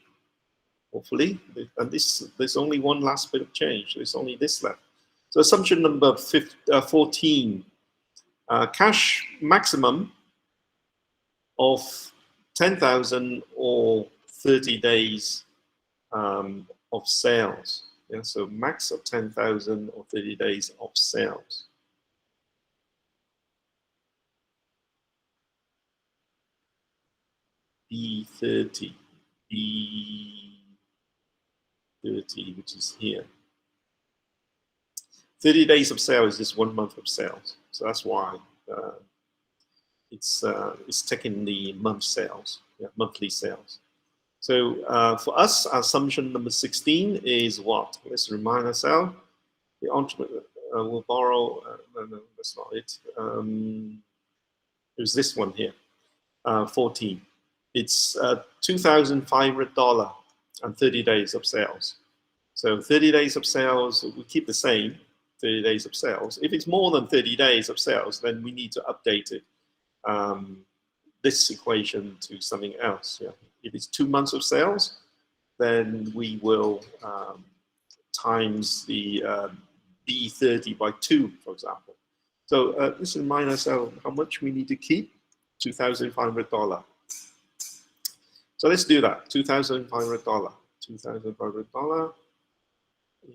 A: hopefully. And there's only one last bit of change. There's only this left. So assumption number 14, cash maximum of 10,000 or 30 days of sales. Yeah, so max of 10,000 or 30 days of sales. B30, B30, which is here. 30 days of sales is 1 month of sales. So that's why it's taking the month sales, yeah, monthly sales. So for us, assumption number 16 is what? Let's remind ourselves. The entrepreneur will borrow, no, that's not it. There's this one here, 14. It's $2,500 and 30 days of sales. So 30 days of sales, we keep the same, 30 days of sales. If it's more than 30 days of sales, then we need to update it, this equation to something else. Yeah. If it's 2 months of sales, then we will times the B30 by 2, for example. So let's remind ourselves how much we need to keep, $2,500. So let's do that, $2,500. $2,500.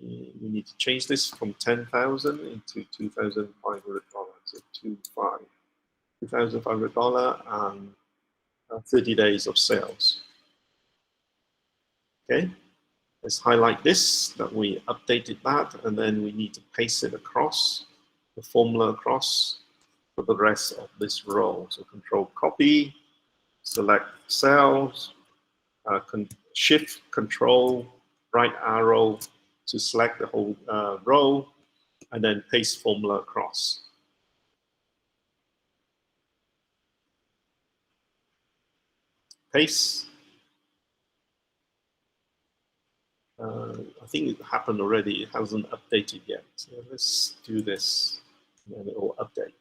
A: We need to change this from 10,000 into $2,500. So $2,500 and 30 days of sales. Okay, let's highlight this, that we updated that, and then we need to paste it across, the formula across for the rest of this row. So control copy, select cells, shift control right arrow to select the whole row, and then paste formula across. Paste. I think it happened already. It hasn't updated yet. So let's do this, and then it will update.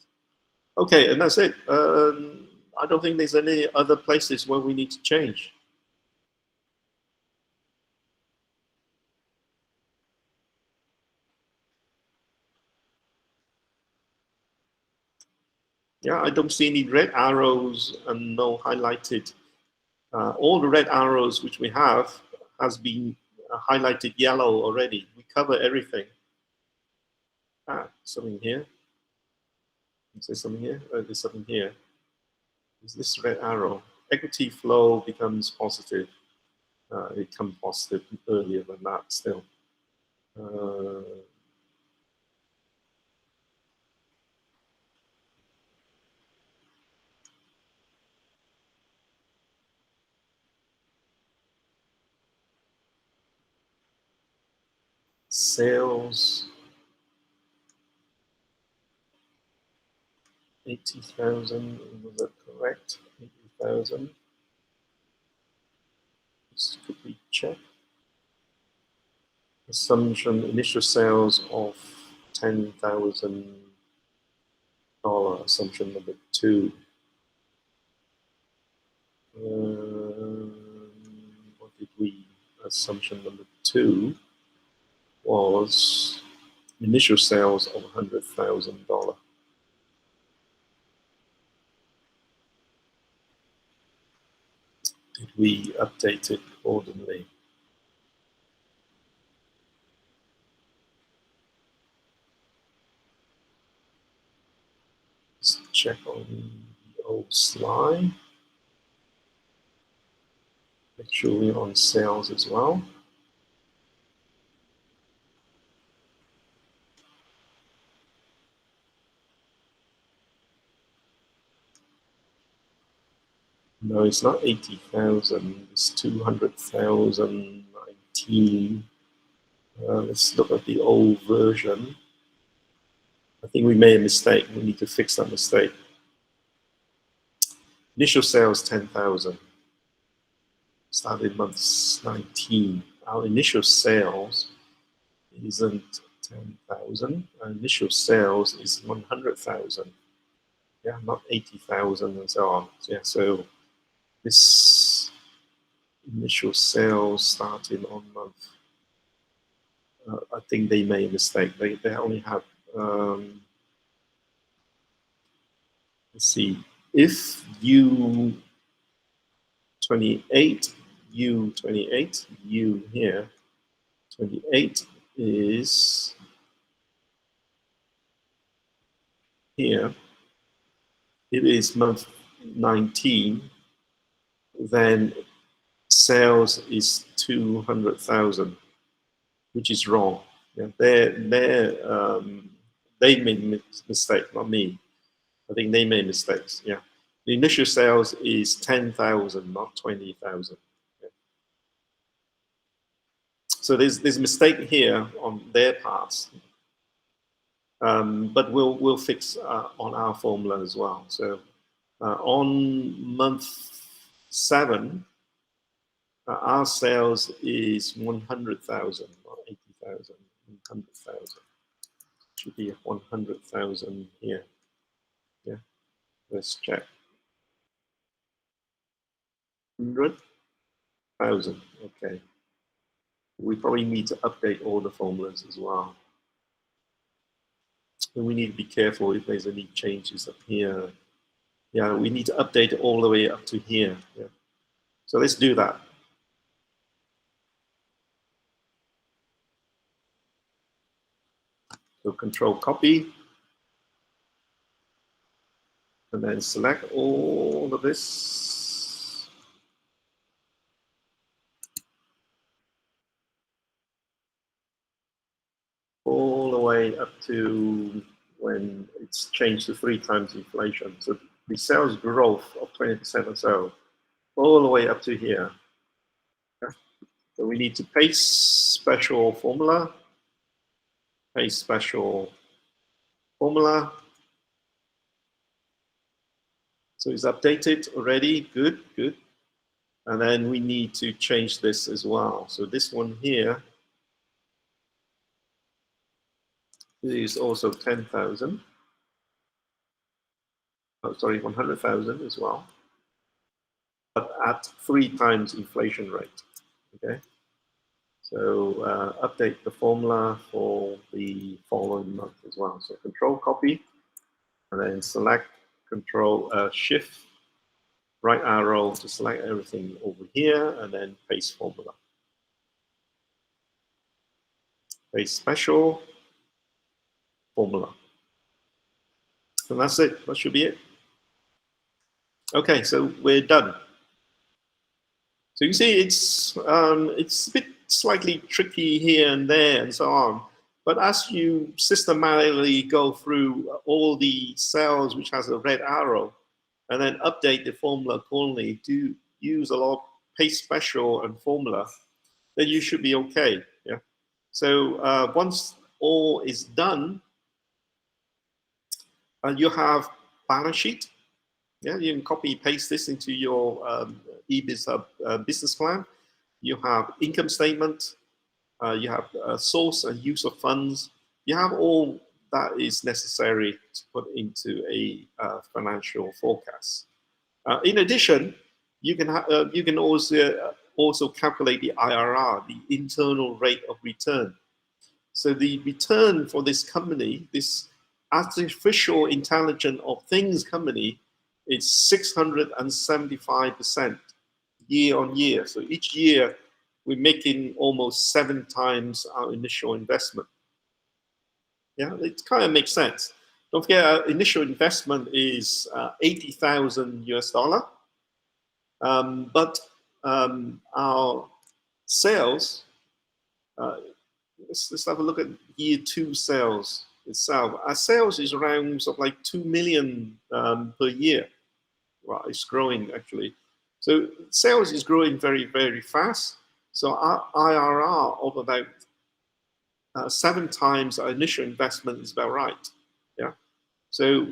A: Okay, and that's it. I don't think there's any other places where we need to change. Yeah, I don't see any red arrows and no highlighted. All the red arrows which we have has been highlighted yellow already. We cover everything. Something here. Is there something here? Oh, there's something here. Is this red arrow? Equity flow becomes positive. It comes positive earlier than that still. Sales, 80,000, was that correct? 80,000. Just quickly check. Assumption, initial sales of $10,000, assumption number 2. What did we, assumption number 2 was initial sales of $100,000. Did we update it accordingly? Let's check on the old slide. Make sure we're on sales as well. No, it's not 80,000. It's 200,019. Let's look at the old version. I think we made a mistake. We need to fix that mistake. Initial sales 10,000. Started month 19. Our initial sales isn't 10,000. Our initial sales is 100,000. Yeah, not 80,000 and so on. Yeah, so this initial sales starting on month. I think they made a mistake. They only have. Let's see. If U28, U28, U here, 28 is here. It is month 19. Then sales is 200,000, which is wrong. Yeah, they made a mistake, not me. I think they made mistakes. Yeah, the initial sales is 10,000, not 20,000. Yeah. So there's a mistake here on their parts, but we'll fix on our formula as well. So on month 7. Our sales is 100,000, not 80,000, 100,000. Should be 100,000 here. Yeah, let's check. 100,000, okay. We probably need to update all the formulas as well. And we need to be careful if there's any changes up here. Yeah, we need to update it all the way up to here. Yeah. So let's do that. So control copy. And then select all of this. All the way up to when it's changed to 3 times inflation. So the sales growth of 20% or so, all the way up to here. Okay. So we need to paste special formula, paste special formula. So it's updated already, good, good. And then we need to change this as well. So this one here is also 10,000. Oh, sorry, 100,000 as well, but at 3 times inflation rate. Okay. So update the formula for the following month as well. So control copy, and then select control shift right arrow to select everything over here, and then paste formula. Paste special formula. And that's it. That should be it. Okay, so we're done. So you see, it's a bit slightly tricky here and there and so on. But as you systematically go through all the cells which has a red arrow, and then update the formula accordingly, do use a lot of paste special and formula, then you should be okay. Yeah. So once all is done, you have balance sheet. Yeah, you can copy paste this into your eBiz business plan. You have income statement. You have source and use of funds. You have all that is necessary to put into a financial forecast. In addition, you can also calculate the IRR, the internal rate of return. So the return for this company, this artificial intelligence of things company, is 675% year on year. So each year we're making almost 7 times our initial investment. Yeah, it kind of makes sense. Don't forget, our initial investment is 80,000 US dollar, but our sales. Let's have a look at year 2 sales itself. Our sales is around sort of like 2 million per year. Well, it's growing actually. So sales is growing very, very fast. So our IRR of about 7 times our initial investment is about right. Yeah. So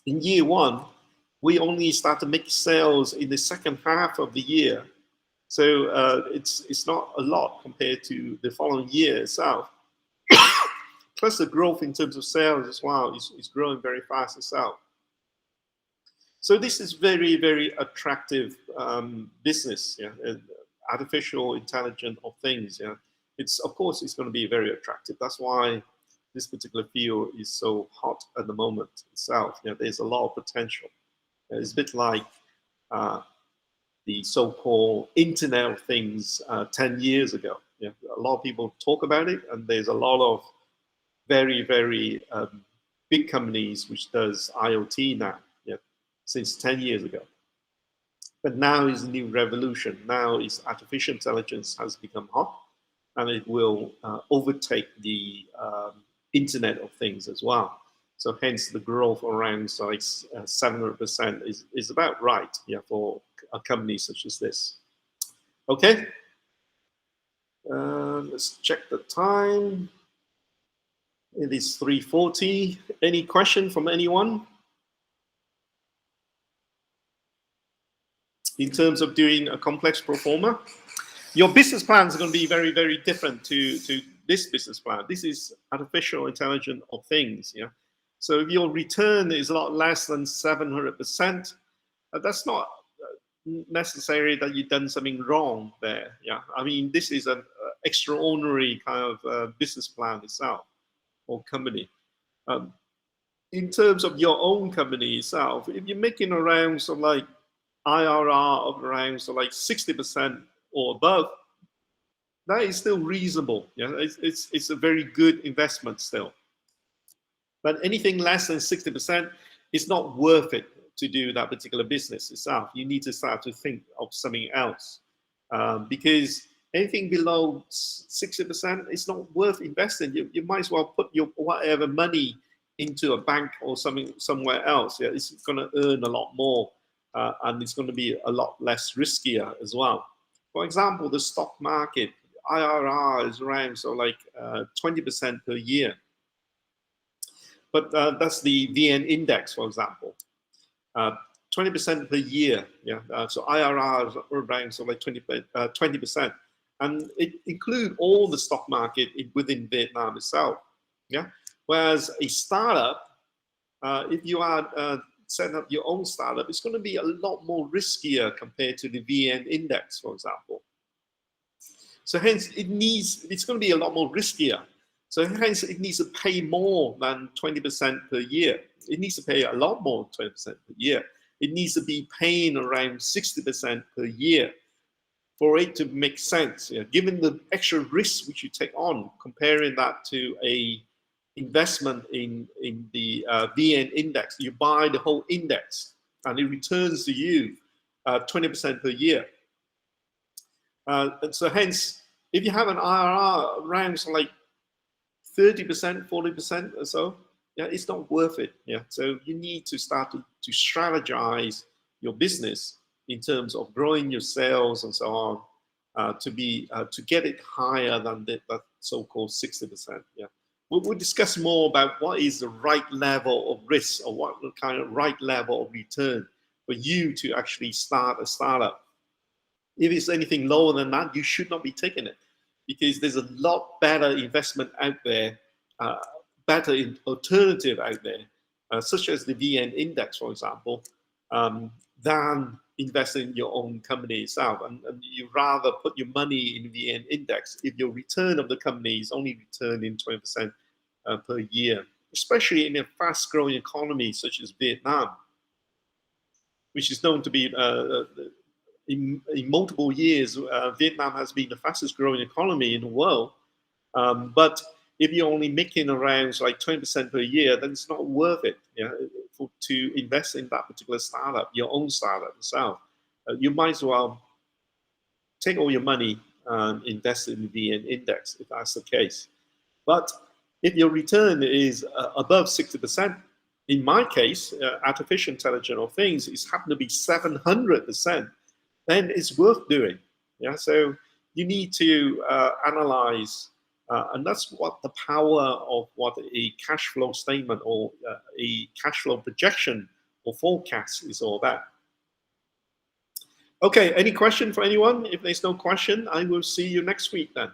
A: in year one, we only start to make sales in the second half of the year. So it's not a lot compared to the following year itself. Plus the growth in terms of sales as well is growing very fast itself. So this is very, very attractive business. Yeah, artificial intelligence of things. Yeah, it's of course it's going to be very attractive. That's why this particular field is so hot at the moment itself. Yeah, there's a lot of potential. It's a bit like the so-called Internet of Things 10 years ago. Yeah, a lot of people talk about it, and there's a lot of very, very big companies which does IoT now. Yeah, since 10 years ago. But now is a new revolution. Now is artificial intelligence has become hot, and it will overtake the Internet of Things as well. So hence the growth around like 700% is about right, yeah, for a company such as this. Okay, let's check the time. It is 3:40. Any question from anyone? In terms of doing a complex pro forma, your business plans are going to be very, very different to this business plan. This is artificial intelligence of things. Yeah. So if your return is a lot less than 700%, that's not necessary that you've done something wrong there. Yeah. I mean, this is an extraordinary kind of business plan itself or company. In terms of your own company itself, if you're making around sort of like IRR of around so like 60% or above, that is still reasonable. Yeah, it's a very good investment still. But anything less than 60%, it's not worth it to do that particular business itself. You need to start to think of something else because anything below 60%, it's not worth investing. You might as well put your whatever money into a bank or something somewhere else. Yeah, it's going to earn a lot more. And it's going to be a lot less riskier as well. For example, the stock market IRR is around so like 20% per year. But that's the VN index, for example. 20% per year. Yeah. So IRR is around so like 20%, and it includes all the stock market within Vietnam itself. Yeah. Whereas a startup, if you are setting up your own startup, it's going to be a lot more riskier compared to the VN index, for example. So hence it's going to be a lot more riskier. So hence it needs to pay more than 20% per year. It needs to pay a lot more than 20% per year. It needs to be paying around 60% per year for it to make sense. Yeah? Given the extra risk which you take on, comparing that to a investment in the VN index, you buy the whole index and it returns to you 20% per year. And so hence, if you have an IRR around so like 30%, 40% or so, yeah, it's not worth it. Yeah, so you need to start to strategize your business in terms of growing your sales and so on to get it higher than that so-called 60%. Yeah. We'll discuss more about what is the right level of risk or what kind of right level of return for you to actually start a startup. If it's anything lower than that, you should not be taking it because there's a lot better investment out there, better alternative out there, such as the VN index, for example, than investing in your own company itself. And you rather put your money in the VN index if your return of the company is only returning 20% per year, especially in a fast-growing economy such as Vietnam, which is known to be in multiple years, Vietnam has been the fastest-growing economy in the world. But if you're only making around like 20% per year, then it's not worth it, you know, to invest in that particular startup, your own startup itself. You might as well take all your money and invest in the VN index if that's the case. But if your return is above 60%, in my case, artificial intelligence or things, it's happened to be 700%, then it's worth doing. Yeah, so you need to analyze, and that's what the power of what a cash flow statement or a cash flow projection or forecast is all about. Okay, any question for anyone? If there's no question, I will see you next week then.